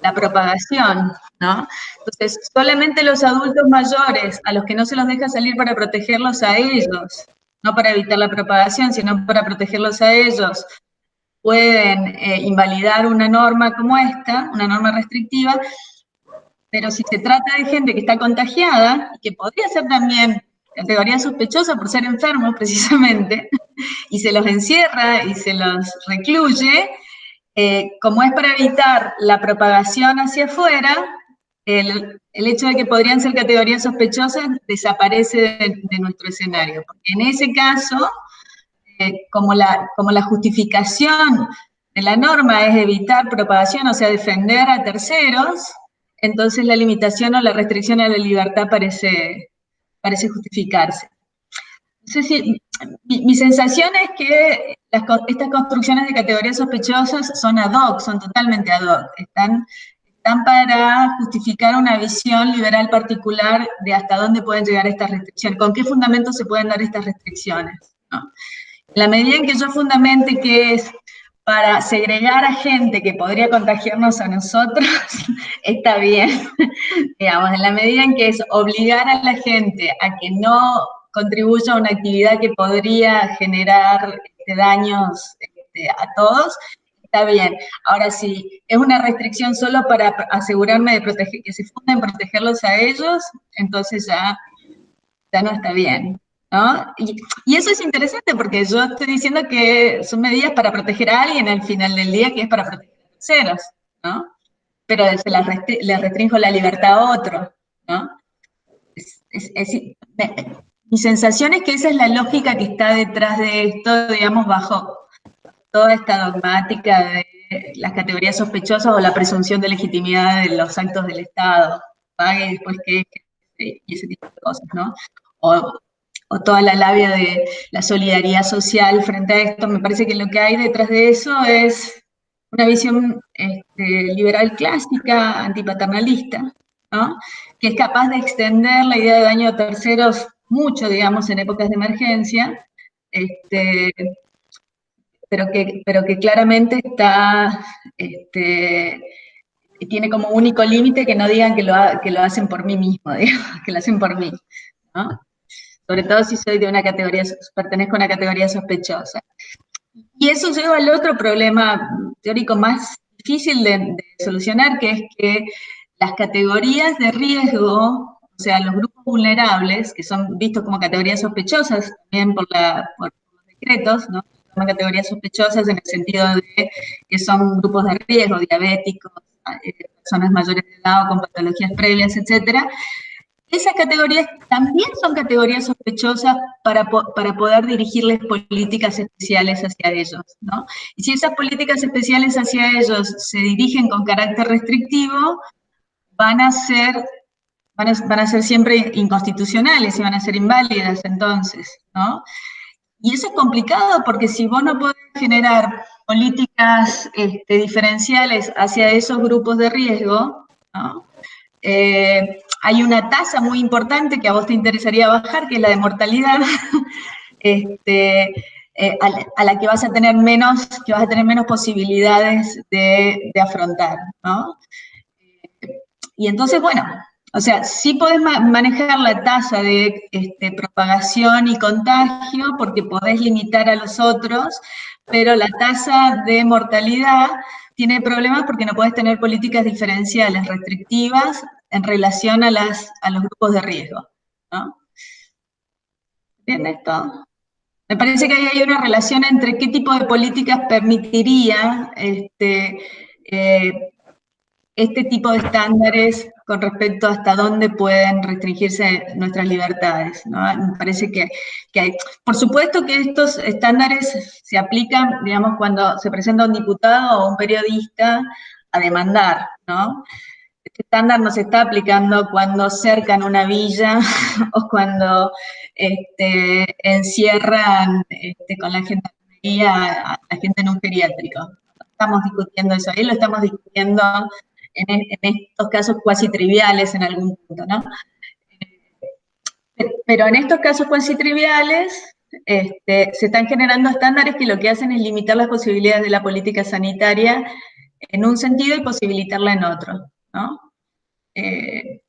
la propagación, ¿no? Entonces, solamente los adultos mayores, a los que no se los deja salir para protegerlos a ellos, no para evitar la propagación, sino para protegerlos a ellos, pueden invalidar una norma como esta, una norma restrictiva, pero si se trata de gente que está contagiada, y que podría ser también categoría sospechosa por ser enfermos precisamente, y se los encierra y se los recluye, como es para evitar la propagación hacia afuera, el hecho de que podrían ser categorías sospechosas desaparece de nuestro escenario. Porque en ese caso, como la justificación de la norma es evitar propagación, o sea, defender a terceros, entonces la limitación o la restricción a la libertad parece justificarse. No sé si, mi sensación es que estas construcciones de categorías sospechosas son ad hoc, son totalmente ad hoc, están para justificar una visión liberal particular de hasta dónde pueden llegar estas restricciones, con qué fundamentos se pueden dar estas restricciones, ¿no? En la medida en que yo fundamente que es para segregar a gente que podría contagiarnos a nosotros, está bien, digamos, en la medida en que es obligar a la gente a que no contribuya a una actividad que podría generar daños a todos, está bien. Ahora, si es una restricción solo para asegurarme de proteger, que se funda en protegerlos a ellos, entonces ya no está bien, ¿no? Y eso es interesante porque yo estoy diciendo que son medidas para proteger a alguien al final del día, que es para proteger a terceros, ¿no? pero le restringo la libertad a otro, ¿no? Mi sensación es que esa es la lógica que está detrás de esto, digamos, bajo toda esta dogmática de las categorías sospechosas o la presunción de legitimidad de los actos del Estado, pague después que y ese tipo de cosas, ¿no? O toda la labia de la solidaridad social frente a esto. Me parece que lo que hay detrás de eso es una visión liberal clásica, antipaternalista, ¿no? Que es capaz de extender la idea de daño a terceros mucho, digamos, en épocas de emergencia, pero que claramente tiene como único límite que no digan que lo hacen por mí mismo, digamos, que lo hacen por mí, ¿no? Sobre todo si soy de una categoría, pertenezco a una categoría sospechosa. Y eso lleva al otro problema teórico más difícil de solucionar, que es que las categorías de riesgo, o sea, los grupos vulnerables, que son vistos como categorías sospechosas también por los decretos, ¿no? Son categorías sospechosas en el sentido de que son grupos de riesgo, diabéticos, personas mayores de edad o con patologías previas, etcétera. Esas categorías también son categorías sospechosas para poder dirigirles políticas especiales hacia ellos, ¿no? Y si esas políticas especiales hacia ellos se dirigen con carácter restrictivo, van a ser siempre inconstitucionales y van a ser inválidas entonces, ¿no? Y eso es complicado porque si vos no podés generar políticas diferenciales hacia esos grupos de riesgo, ¿no? Hay una tasa muy importante que a vos te interesaría bajar, que es la de mortalidad, a la que vas a tener menos posibilidades de afrontar, ¿no? Y entonces, bueno, o sea, sí podés manejar la tasa de propagación y contagio porque podés limitar a los otros, pero la tasa de mortalidad tiene problemas porque no podés tener políticas diferenciales restrictivas en relación a los grupos de riesgo, ¿no? ¿Entiendes esto? Me parece que ahí hay una relación entre qué tipo de políticas permitiría este tipo de estándares con respecto a hasta dónde pueden restringirse nuestras libertades, ¿no? Me parece que hay. Por supuesto que estos estándares se aplican, digamos, cuando se presenta un diputado o un periodista a demandar, ¿no? Este estándar no se está aplicando cuando cercan una villa o cuando encierran con la gendarmería a la gente en un geriátrico. No estamos discutiendo eso, ahí lo estamos discutiendo en estos casos cuasi triviales en algún punto, ¿no? Pero en estos casos cuasi triviales se están generando estándares que lo que hacen es limitar las posibilidades de la política sanitaria en un sentido y posibilitarla en otro, ¿no? Y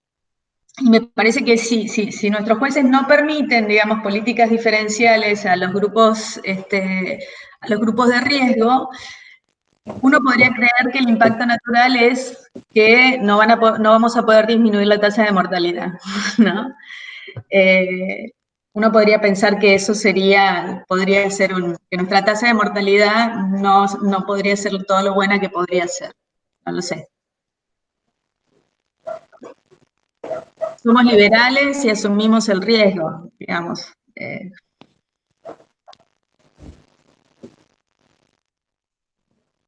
me parece que si nuestros jueces no permiten, digamos, políticas diferenciales a los grupos de riesgo, uno podría creer que el impacto natural es que no vamos a poder disminuir la tasa de mortalidad, ¿no? Uno podría pensar que eso podría ser que nuestra tasa de mortalidad no podría ser todo lo buena que podría ser, no lo sé. Somos liberales y asumimos el riesgo, digamos.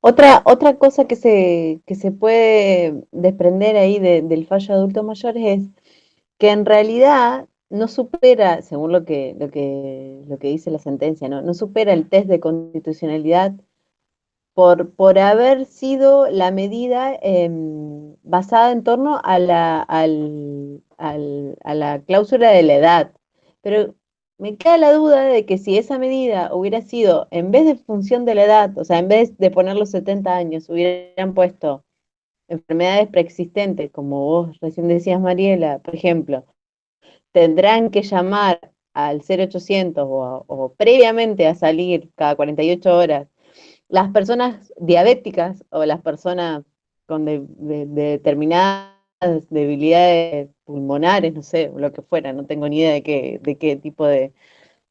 Otra cosa que se puede desprender ahí del fallo de adultos mayores es que en realidad no supera, según lo que dice la sentencia, no supera el test de constitucionalidad por haber sido la medida basada en torno a la cláusula de la edad. Pero me queda la duda de que si esa medida hubiera sido, en vez de función de la edad, o sea, en vez de poner los 70 años, hubieran puesto enfermedades preexistentes, como vos recién decías, Mariela, por ejemplo, tendrán que llamar al 0800 o previamente a salir cada 48 horas las personas diabéticas o las personas con determinadas debilidades pulmonares, no sé, lo que fuera, no tengo ni idea de qué tipo de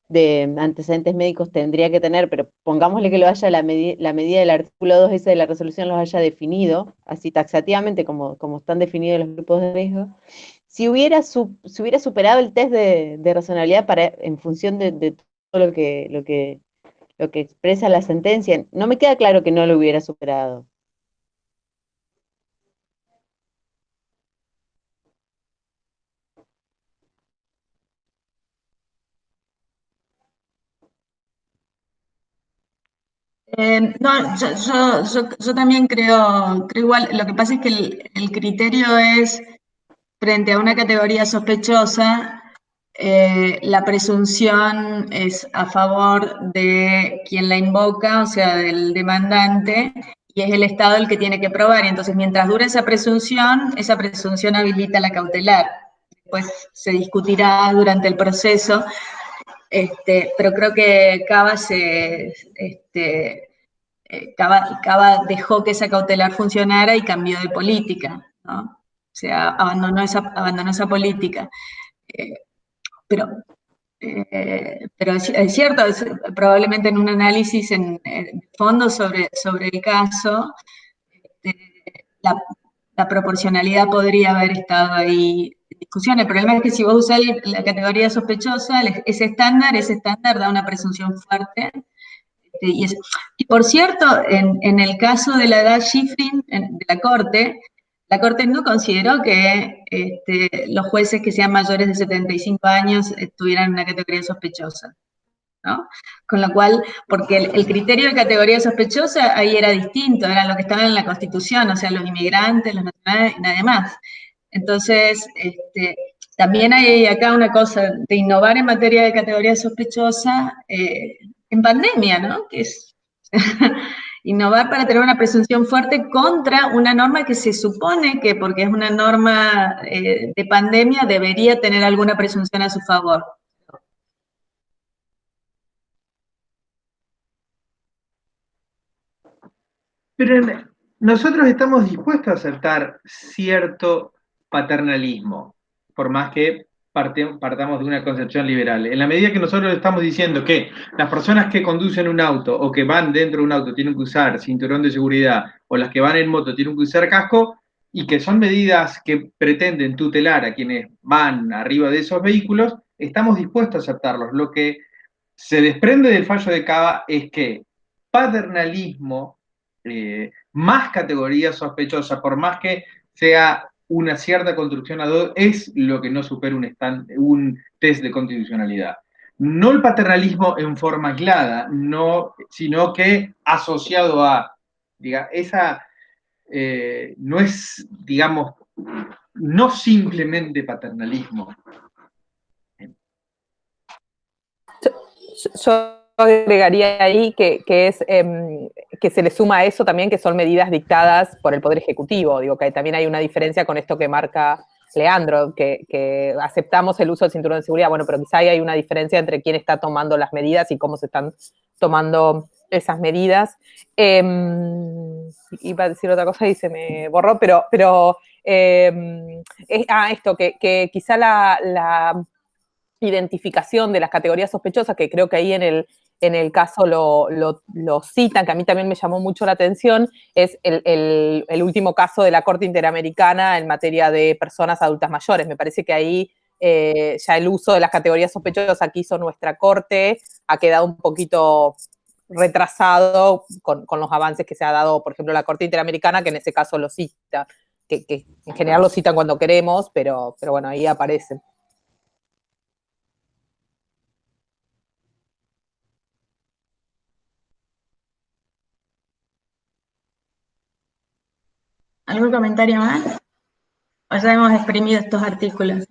de antecedentes médicos tendría que tener, pero pongámosle que lo haya la medida del artículo 2 ese de la resolución los haya definido, así taxativamente como están definidos los grupos de riesgo, si hubiera superado el test de razonabilidad en función de todo lo que expresa la sentencia, no me queda claro que no lo hubiera superado. No, yo también creo igual. Lo que pasa es que el criterio es, frente a una categoría sospechosa, la presunción es a favor de quien la invoca, o sea, del demandante, y es el Estado el que tiene que probar. Y entonces, mientras dure esa presunción habilita la cautelar. Después se discutirá durante el proceso. Pero creo que Cava dejó que esa cautelar funcionara y cambió de política, ¿no? O sea, abandonó esa política. Pero es cierto, probablemente en un análisis en fondo sobre el caso, la proporcionalidad podría haber estado ahí en discusión. El problema es que si vos usás la categoría sospechosa, ese estándar da una presunción fuerte. Y por cierto, en el caso de la edad Schifrin de la Corte no consideró que los jueces que sean mayores de 75 años tuvieran una categoría sospechosa, ¿no? Con lo cual, porque el criterio de categoría sospechosa ahí era distinto, era lo que estaba en la Constitución, o sea, los inmigrantes, los nacionales y nadie más. Entonces, también hay acá una cosa de innovar en materia de categoría sospechosa en pandemia, ¿no? Que es innovar para tener una presunción fuerte contra una norma que se supone que, porque es una norma de pandemia, debería tener alguna presunción a su favor. Pero nosotros estamos dispuestos a aceptar cierto paternalismo, por más que partamos de una concepción liberal. En la medida que nosotros estamos diciendo que las personas que conducen un auto o que van dentro de un auto tienen que usar cinturón de seguridad, o las que van en moto tienen que usar casco, y que son medidas que pretenden tutelar a quienes van arriba de esos vehículos, estamos dispuestos a aceptarlos. Lo que se desprende del fallo de Cava es que paternalismo, más categoría sospechosa, por más que sea una cierta construcción ad hoc, es lo que no supera un test de constitucionalidad. No el paternalismo en forma aislada, no, sino que asociado a, no es, digamos, no simplemente paternalismo. Yo agregaría ahí que se le suma a eso también que son medidas dictadas por el Poder Ejecutivo. Digo que también hay una diferencia con esto que marca Leandro, que aceptamos el uso del cinturón de seguridad. Bueno, pero quizá hay una diferencia entre quién está tomando las medidas y cómo se están tomando esas medidas. Iba a decir otra cosa y se me borró, pero esto, que quizá la identificación de las categorías sospechosas, que creo que ahí en el caso lo citan, que a mí también me llamó mucho la atención, es el último caso de la Corte Interamericana en materia de personas adultas mayores. Me parece que ahí ya el uso de las categorías sospechosas que hizo nuestra Corte ha quedado un poquito retrasado con los avances que se ha dado, por ejemplo, la Corte Interamericana, que en ese caso lo cita, que en general lo citan cuando queremos, pero bueno, ahí aparece. ¿Algún comentario más? ¿O ya hemos exprimido estos artículos?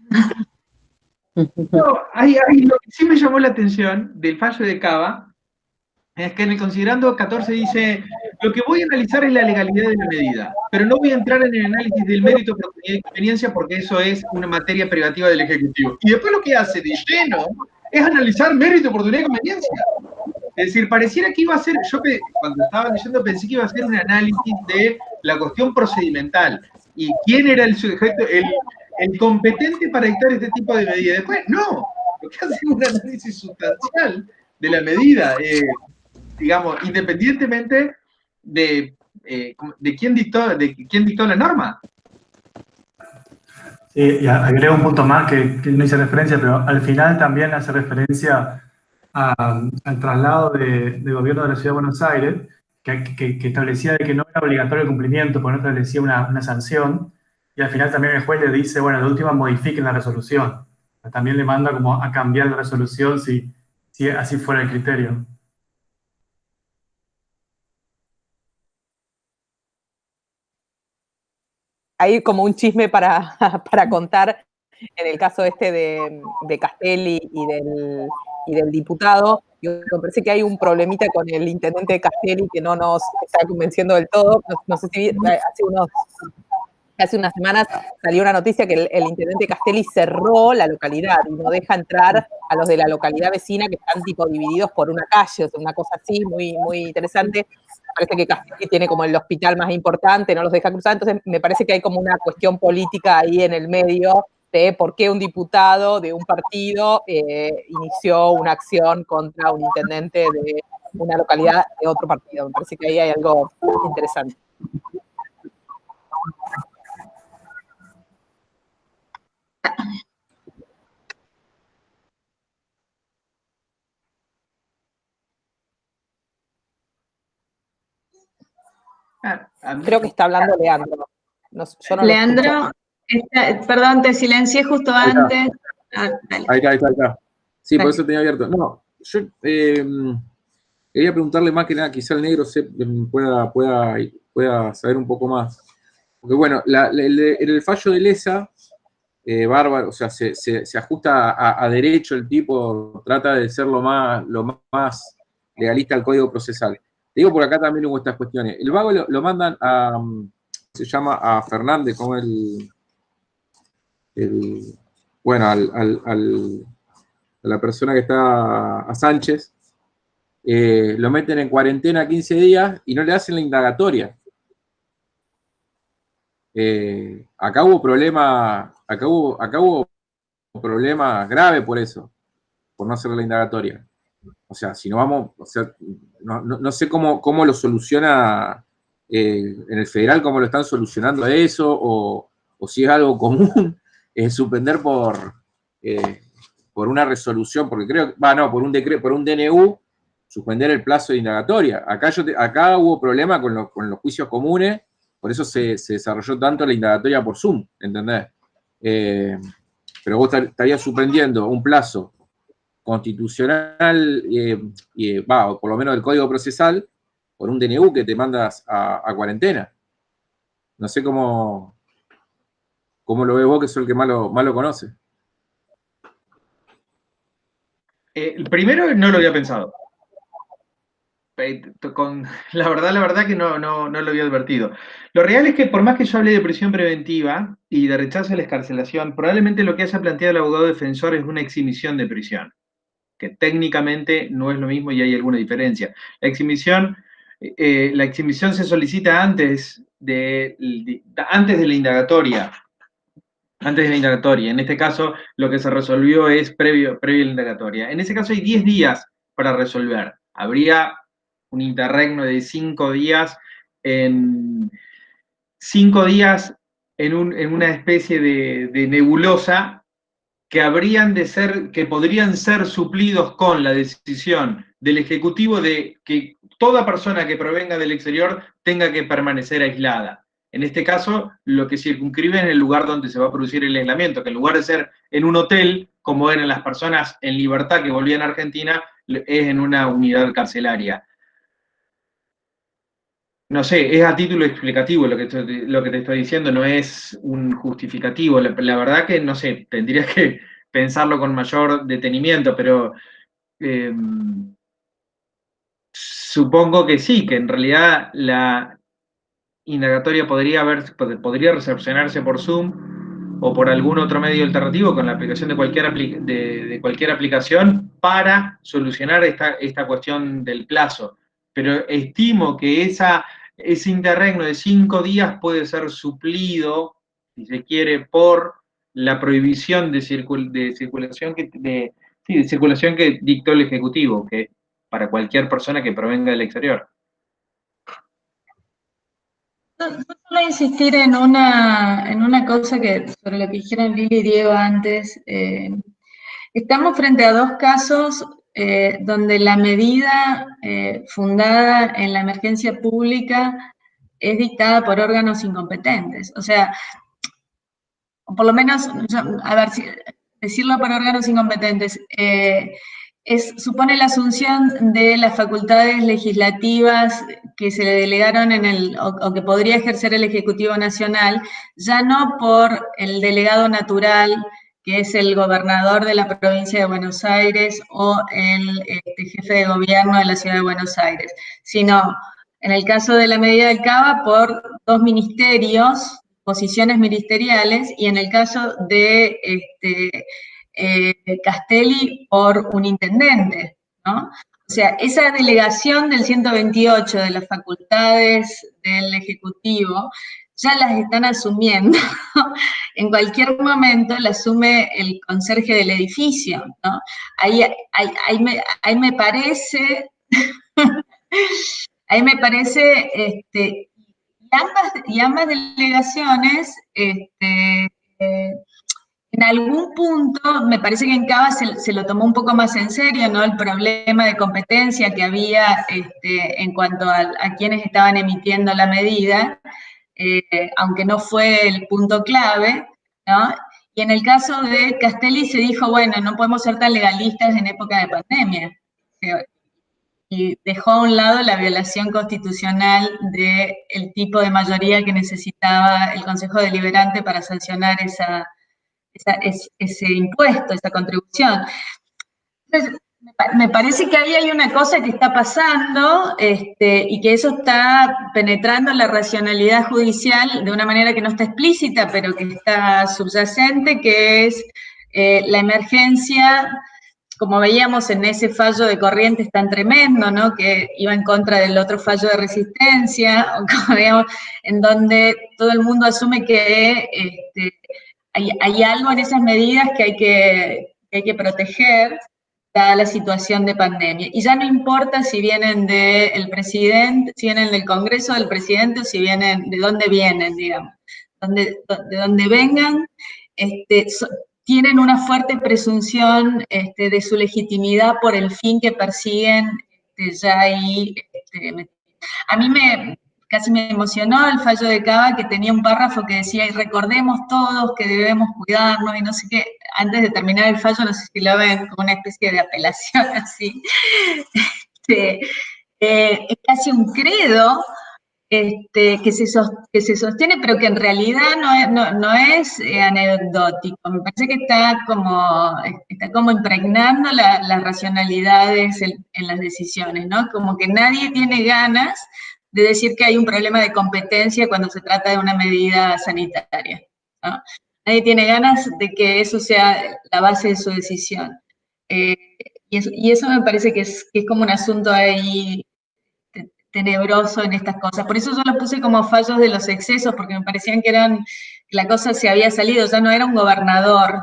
No, lo que sí me llamó la atención del fallo de Cava es que en el considerando 14 dice: lo que voy a analizar es la legalidad de la medida, pero no voy a entrar en el análisis del mérito, oportunidad y conveniencia porque eso es una materia privativa del Ejecutivo. Y después lo que hace de lleno es analizar mérito, oportunidad y conveniencia. Es decir, pareciera que iba a ser, cuando estaba leyendo pensé que iba a ser un análisis de la cuestión procedimental y quién era el sujeto, el competente para dictar este tipo de medidas. Después, no. que hacen un análisis sustancial de la medida, digamos, independientemente de quién dictó la norma. Sí, y agrego un punto más que no hice referencia, pero al final también hace referencia al traslado de gobierno de la Ciudad de Buenos Aires, que establecía de que no era obligatorio el cumplimiento, porque no establecía una sanción, y al final también el juez le dice, bueno, de última modifiquen la resolución. También le manda como a cambiar la resolución si así fuera el criterio. Hay como un chisme para, para contar en el caso este de Castelli y del diputado. Me parece que hay un problemita con el intendente de Castelli que no nos está convenciendo del todo. No sé si hace unas semanas salió una noticia que el intendente Castelli cerró la localidad y no deja entrar a los de la localidad vecina que están tipo divididos por una calle, o sea, una cosa así muy, muy interesante. Parece que Castelli tiene como el hospital más importante, no los deja cruzar, entonces me parece que hay como una cuestión política ahí en el medio de por qué un diputado de un partido inició una acción contra un intendente de una localidad de otro partido. Me parece que ahí hay algo interesante. Creo que está hablando Leandro. No, yo no Leandro, perdón, te silencié justo antes. Ahí está. Sí, por eso tenía abierto. No, yo quería preguntarle más que nada, quizá el negro pueda saber un poco más. Porque bueno, el fallo de Lesa, bárbaro, o sea, se ajusta a derecho, el tipo trata de ser lo más legalista al Código Procesal. Te digo, por acá también hubo estas cuestiones. El vago lo mandan se llama a Fernández, como bueno, a la persona que está, a Sánchez, lo meten en cuarentena 15 días y no le hacen la indagatoria. Acá hubo problemas graves por eso, por no hacer la indagatoria. O sea, si no vamos, o sea, no sé cómo lo soluciona en el federal, cómo lo están solucionando eso, o si es algo común, suspender por una resolución, porque creo, por un decreto, por un DNU, suspender el plazo de indagatoria. Acá hubo problema con los juicios comunes, por eso se desarrolló tanto la indagatoria por Zoom, ¿entendés? Pero vos estarías suspendiendo un plazo constitucional, o por lo menos del Código Procesal, por un DNU que te mandas a cuarentena. No sé cómo lo ves vos, que sos el que más lo conoce. Primero, no lo había pensado. La verdad que no lo había advertido. Lo real es que por más que yo hable de prisión preventiva y de rechazo a la excarcelación, probablemente lo que haya planteado el abogado defensor es una exhibición de prisión, que técnicamente no es lo mismo y hay alguna diferencia. La exhibición se solicita antes de la indagatoria. Antes de la indagatoria. En este caso, lo que se resolvió es previo a la indagatoria. En ese caso hay 10 días para resolver. Habría un interregno de 5 días en 5 días en una especie de nebulosa que podrían ser suplidos con la decisión del Ejecutivo de que toda persona que provenga del exterior tenga que permanecer aislada. En este caso, lo que circunscribe es el lugar donde se va a producir el aislamiento, que en lugar de ser en un hotel, como eran las personas en libertad que volvían a Argentina, es en una unidad carcelaria. No sé, es a título explicativo lo que te estoy diciendo, no es un justificativo. La verdad que, no sé, tendría que pensarlo con mayor detenimiento, pero supongo que sí, que en realidad la indagatoria podría recepcionarse por Zoom o por algún otro medio alternativo con la aplicación de cualquier aplicación para solucionar esta cuestión del plazo. Pero estimo que ese interregno de 5 días puede ser suplido, si se quiere, por la prohibición de circulación Sí, de circulación que dictó el Ejecutivo, que para cualquier persona que provenga del exterior. Solo insistir en una cosa sobre lo que dijeron Lili y Diego antes. Estamos frente a dos casos donde la medida fundada en la emergencia pública es dictada por órganos incompetentes. O sea, por lo menos, a ver, decirlo por órganos incompetentes, supone la asunción de las facultades legislativas que se le delegaron o que podría ejercer el Ejecutivo Nacional, ya no por el delegado natural, que es el gobernador de la provincia de Buenos Aires o el jefe de gobierno de la ciudad de Buenos Aires, sino, en el caso de la medida del CABA, por dos ministerios, posiciones ministeriales, y en el caso de Castelli por un intendente, ¿no? O sea, esa delegación del 128 de las facultades del Ejecutivo ya las están asumiendo. En cualquier momento la asume el conserje del edificio, ¿no? Ahí me parece, ahí me parece, y ambas delegaciones, en algún punto, me parece que en Cava se lo tomó un poco más en serio, ¿no? El problema de competencia que había en cuanto a quienes estaban emitiendo la medida, aunque no fue el punto clave, ¿no? Y en el caso de Castelli se dijo, bueno, no podemos ser tan legalistas en época de pandemia. Y dejó a un lado la violación constitucional del tipo de mayoría que necesitaba el Consejo Deliberante para sancionar ese impuesto, esa contribución. Entonces, me parece que ahí hay una cosa que está pasando y que eso está penetrando en la racionalidad judicial de una manera que no está explícita, pero que está subyacente, que es la emergencia, como veíamos en ese fallo de Corrientes tan tremendo, ¿no? Que iba en contra del otro fallo de Resistencia, o como digamos, en donde todo el mundo asume que hay algo en esas medidas que hay que proteger, dada la situación de pandemia. Y ya no importa si vienen del presidente, si vienen del Congreso del presidente, o si vienen, de dónde vienen, digamos. De donde vengan, tienen una fuerte presunción de su legitimidad por el fin que persiguen ya ahí. A mí casi me emocionó el fallo de Cava, que tenía un párrafo que decía, y recordemos todos que debemos cuidarnos, y no sé qué, antes de terminar el fallo, no sé si lo ven como una especie de apelación así. Es casi un credo que se sostiene, pero que en realidad no es anecdótico. Me parece que está como impregnando las racionalidades en las decisiones, ¿no? Como que nadie tiene ganas de decir que hay un problema de competencia cuando se trata de una medida sanitaria, ¿no? Nadie tiene ganas de que eso sea la base de su decisión. Y eso me parece que es como un asunto ahí tenebroso en estas cosas. Por eso yo los puse como fallos de los excesos, porque me parecían que la cosa se había salido, ya no era un gobernador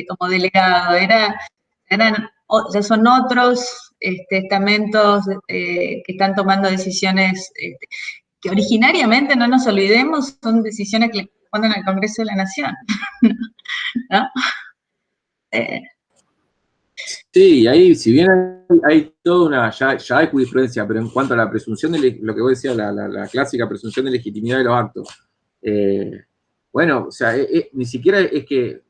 como delegado, ya son otros estamentos que están tomando decisiones que originariamente, no nos olvidemos, son decisiones que le corresponden al Congreso de la Nación. ¿No? Sí, ahí, si bien hay toda ya hay jurisprudencia, pero en cuanto a la presunción de lo que vos decías, la clásica presunción de legitimidad de los actos, bueno, o sea, ni siquiera es que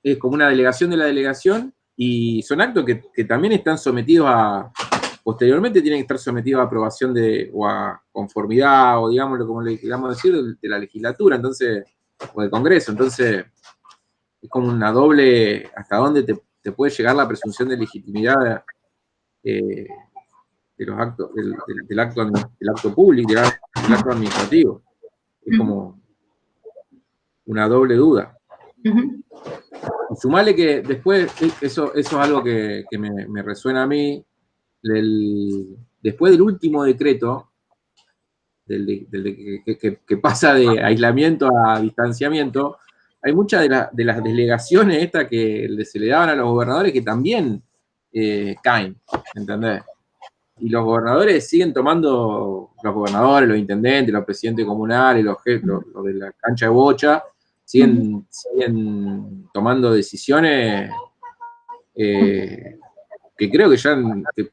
es como una delegación de la delegación, y son actos que también están sometidos posteriormente tienen que estar sometidos a aprobación o a conformidad, o digámoslo como le queramos decir, de la legislatura, entonces, o del Congreso, entonces, es como una doble, hasta dónde te puede llegar la presunción de legitimidad de los actos, del acto público, del acto administrativo. Es como una doble duda. Y sumale que después, eso es algo que me resuena a mí, después del último decreto, que pasa de aislamiento a distanciamiento, hay muchas de las delegaciones estas que se le daban a los gobernadores que también caen, ¿entendés? Y los gobernadores siguen tomando, los gobernadores, los intendentes, los presidentes comunales, los de la cancha de bocha, siguen tomando decisiones que creo que ya,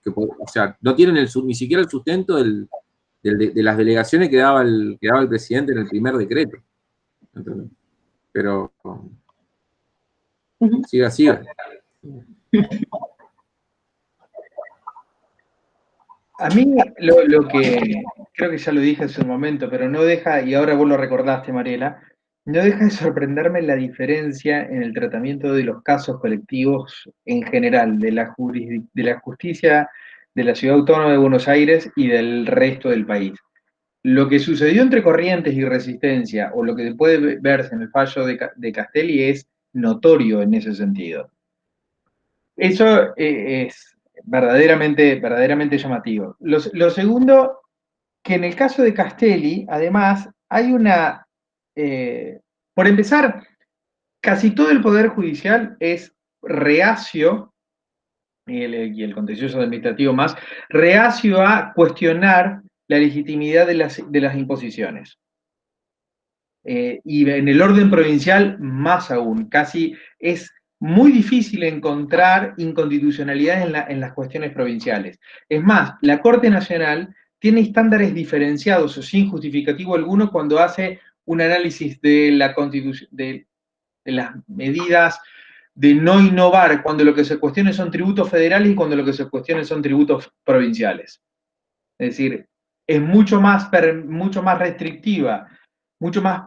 o sea, no tienen ni siquiera el sustento de las delegaciones que daba el presidente en el primer decreto. ¿Entendés? Pero siga. A mí lo que, creo que ya lo dije hace un momento, pero no deja, y ahora vos lo recordaste, Mariela, no deja de sorprenderme la diferencia en el tratamiento de los casos colectivos en general, de la justicia de la Ciudad Autónoma de Buenos Aires y del resto del país. Lo que sucedió entre Corrientes y Resistencia, o lo que puede verse en el fallo de Castelli, es notorio en ese sentido. Eso es verdaderamente llamativo. Lo segundo, que en el caso de Castelli, además, hay una... por empezar, casi todo el Poder Judicial es reacio, y el contencioso administrativo más, reacio a cuestionar la legitimidad de las imposiciones. Y en el orden provincial, más aún, casi es muy difícil encontrar inconstitucionalidades en las cuestiones provinciales. Es más, la Corte Nacional tiene estándares diferenciados o sin justificativo alguno cuando hace un análisis de las medidas de no innovar, cuando lo que se cuestiona son tributos federales y cuando lo que se cuestiona son tributos provinciales. Es decir, es mucho más restrictiva, mucho más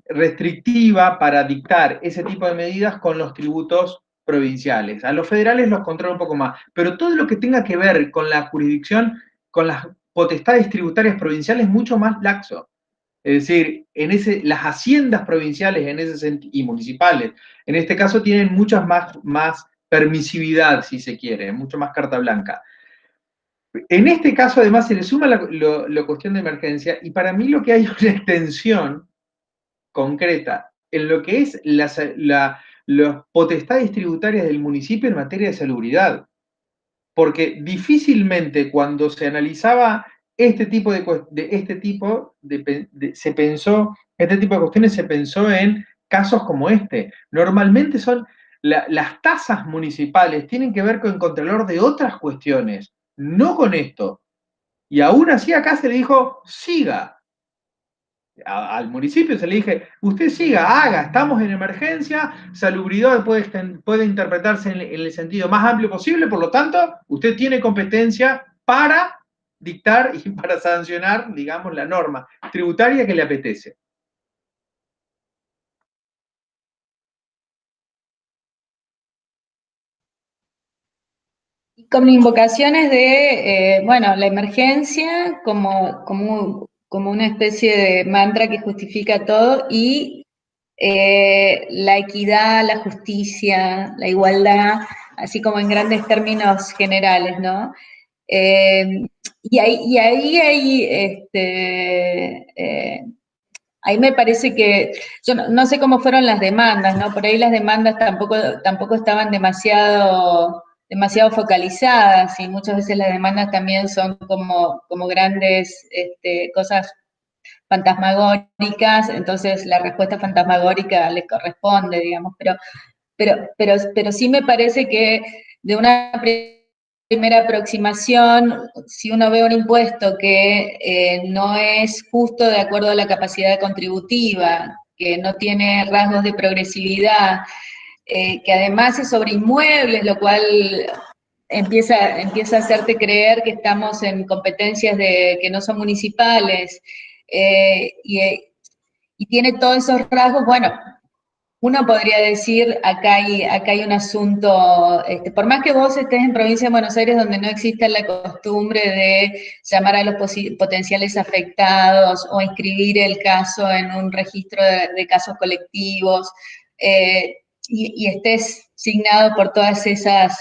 restrictiva para dictar ese tipo de medidas con los tributos provinciales. A los federales los controla un poco más, pero todo lo que tenga que ver con la jurisdicción, con las potestades tributarias provinciales, es mucho más laxo. Es decir, las haciendas provinciales y municipales, en este caso, tienen muchas más permisividad, si se quiere, mucho más carta blanca. En este caso, además, se le suma la cuestión de emergencia, y para mí lo que hay es una extensión concreta en lo que es las potestades tributarias del municipio en materia de salubridad. Porque difícilmente cuando se analizaba este tipo de cuestiones se pensó en casos como este. Normalmente son las tasas municipales tienen que ver con el contralor de otras cuestiones, no con esto. Y aún así acá se le dijo, siga. Al municipio se le dije, usted siga, haga, estamos en emergencia, salubridad puede interpretarse en el sentido más amplio posible, por lo tanto, usted tiene competencia para dictar y para sancionar, digamos, la norma tributaria que le apetece. Con invocaciones de, bueno, la emergencia como una especie de mantra que justifica todo, y la equidad, la justicia, la igualdad, así como en grandes términos generales, ¿no? Y ahí ahí me parece que, yo no sé cómo fueron las demandas, ¿no? Por ahí las demandas tampoco estaban demasiado focalizadas, y muchas veces las demandas también son como grandes cosas fantasmagóricas, entonces la respuesta fantasmagórica les corresponde, digamos, pero sí me parece que de una primera aproximación, si uno ve un impuesto que no es justo de acuerdo a la capacidad contributiva, que no tiene rasgos de progresividad, que además es sobre inmuebles, lo cual empieza a hacerte creer que estamos en competencias que no son municipales, y tiene todos esos rasgos, bueno, uno podría decir, acá hay un asunto, por más que vos estés en provincia de Buenos Aires donde no exista la costumbre de llamar a los potenciales afectados o inscribir el caso en un registro de casos colectivos, y estés signado por todas esas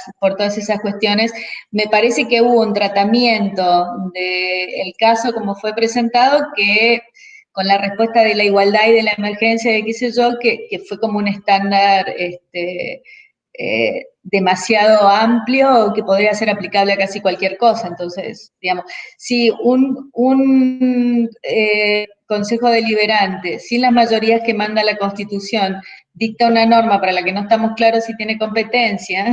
cuestiones, me parece que hubo un tratamiento del caso como fue presentado que la respuesta de la igualdad y de la emergencia, de qué sé yo, que fue como un estándar demasiado amplio que podría ser aplicable a casi cualquier cosa. Entonces, digamos, si un Consejo Deliberante, sin las mayorías que manda la Constitución, dicta una norma para la que no estamos claros si tiene competencia,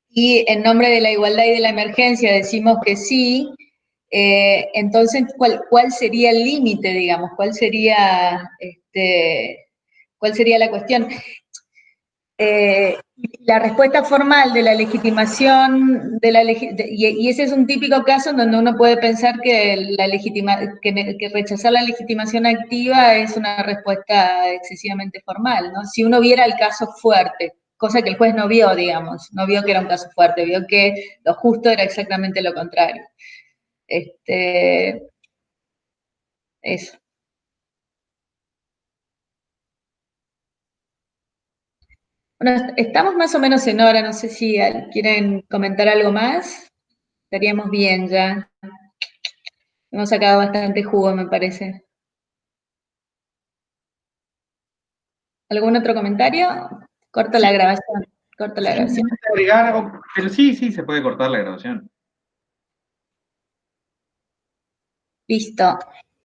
y en nombre de la igualdad y de la emergencia decimos que sí, entonces, ¿cuál sería el límite, digamos? ¿Cuál sería la cuestión? La respuesta formal de la legitimación, y ese es un típico caso en donde uno puede pensar que, que rechazar la legitimación activa es una respuesta excesivamente formal, ¿no? Si uno viera el caso fuerte, cosa que el juez no vio, digamos, no vio que era un caso fuerte, vio que lo justo era exactamente lo contrario. Eso. Bueno, estamos más o menos en hora, no sé si quieren comentar algo más. Estaríamos bien ya. Hemos sacado bastante jugo, me parece. ¿Algún otro comentario? Corto la grabación. Corto la grabación. Agregar algo, pero sí, se puede cortar la grabación. Listo.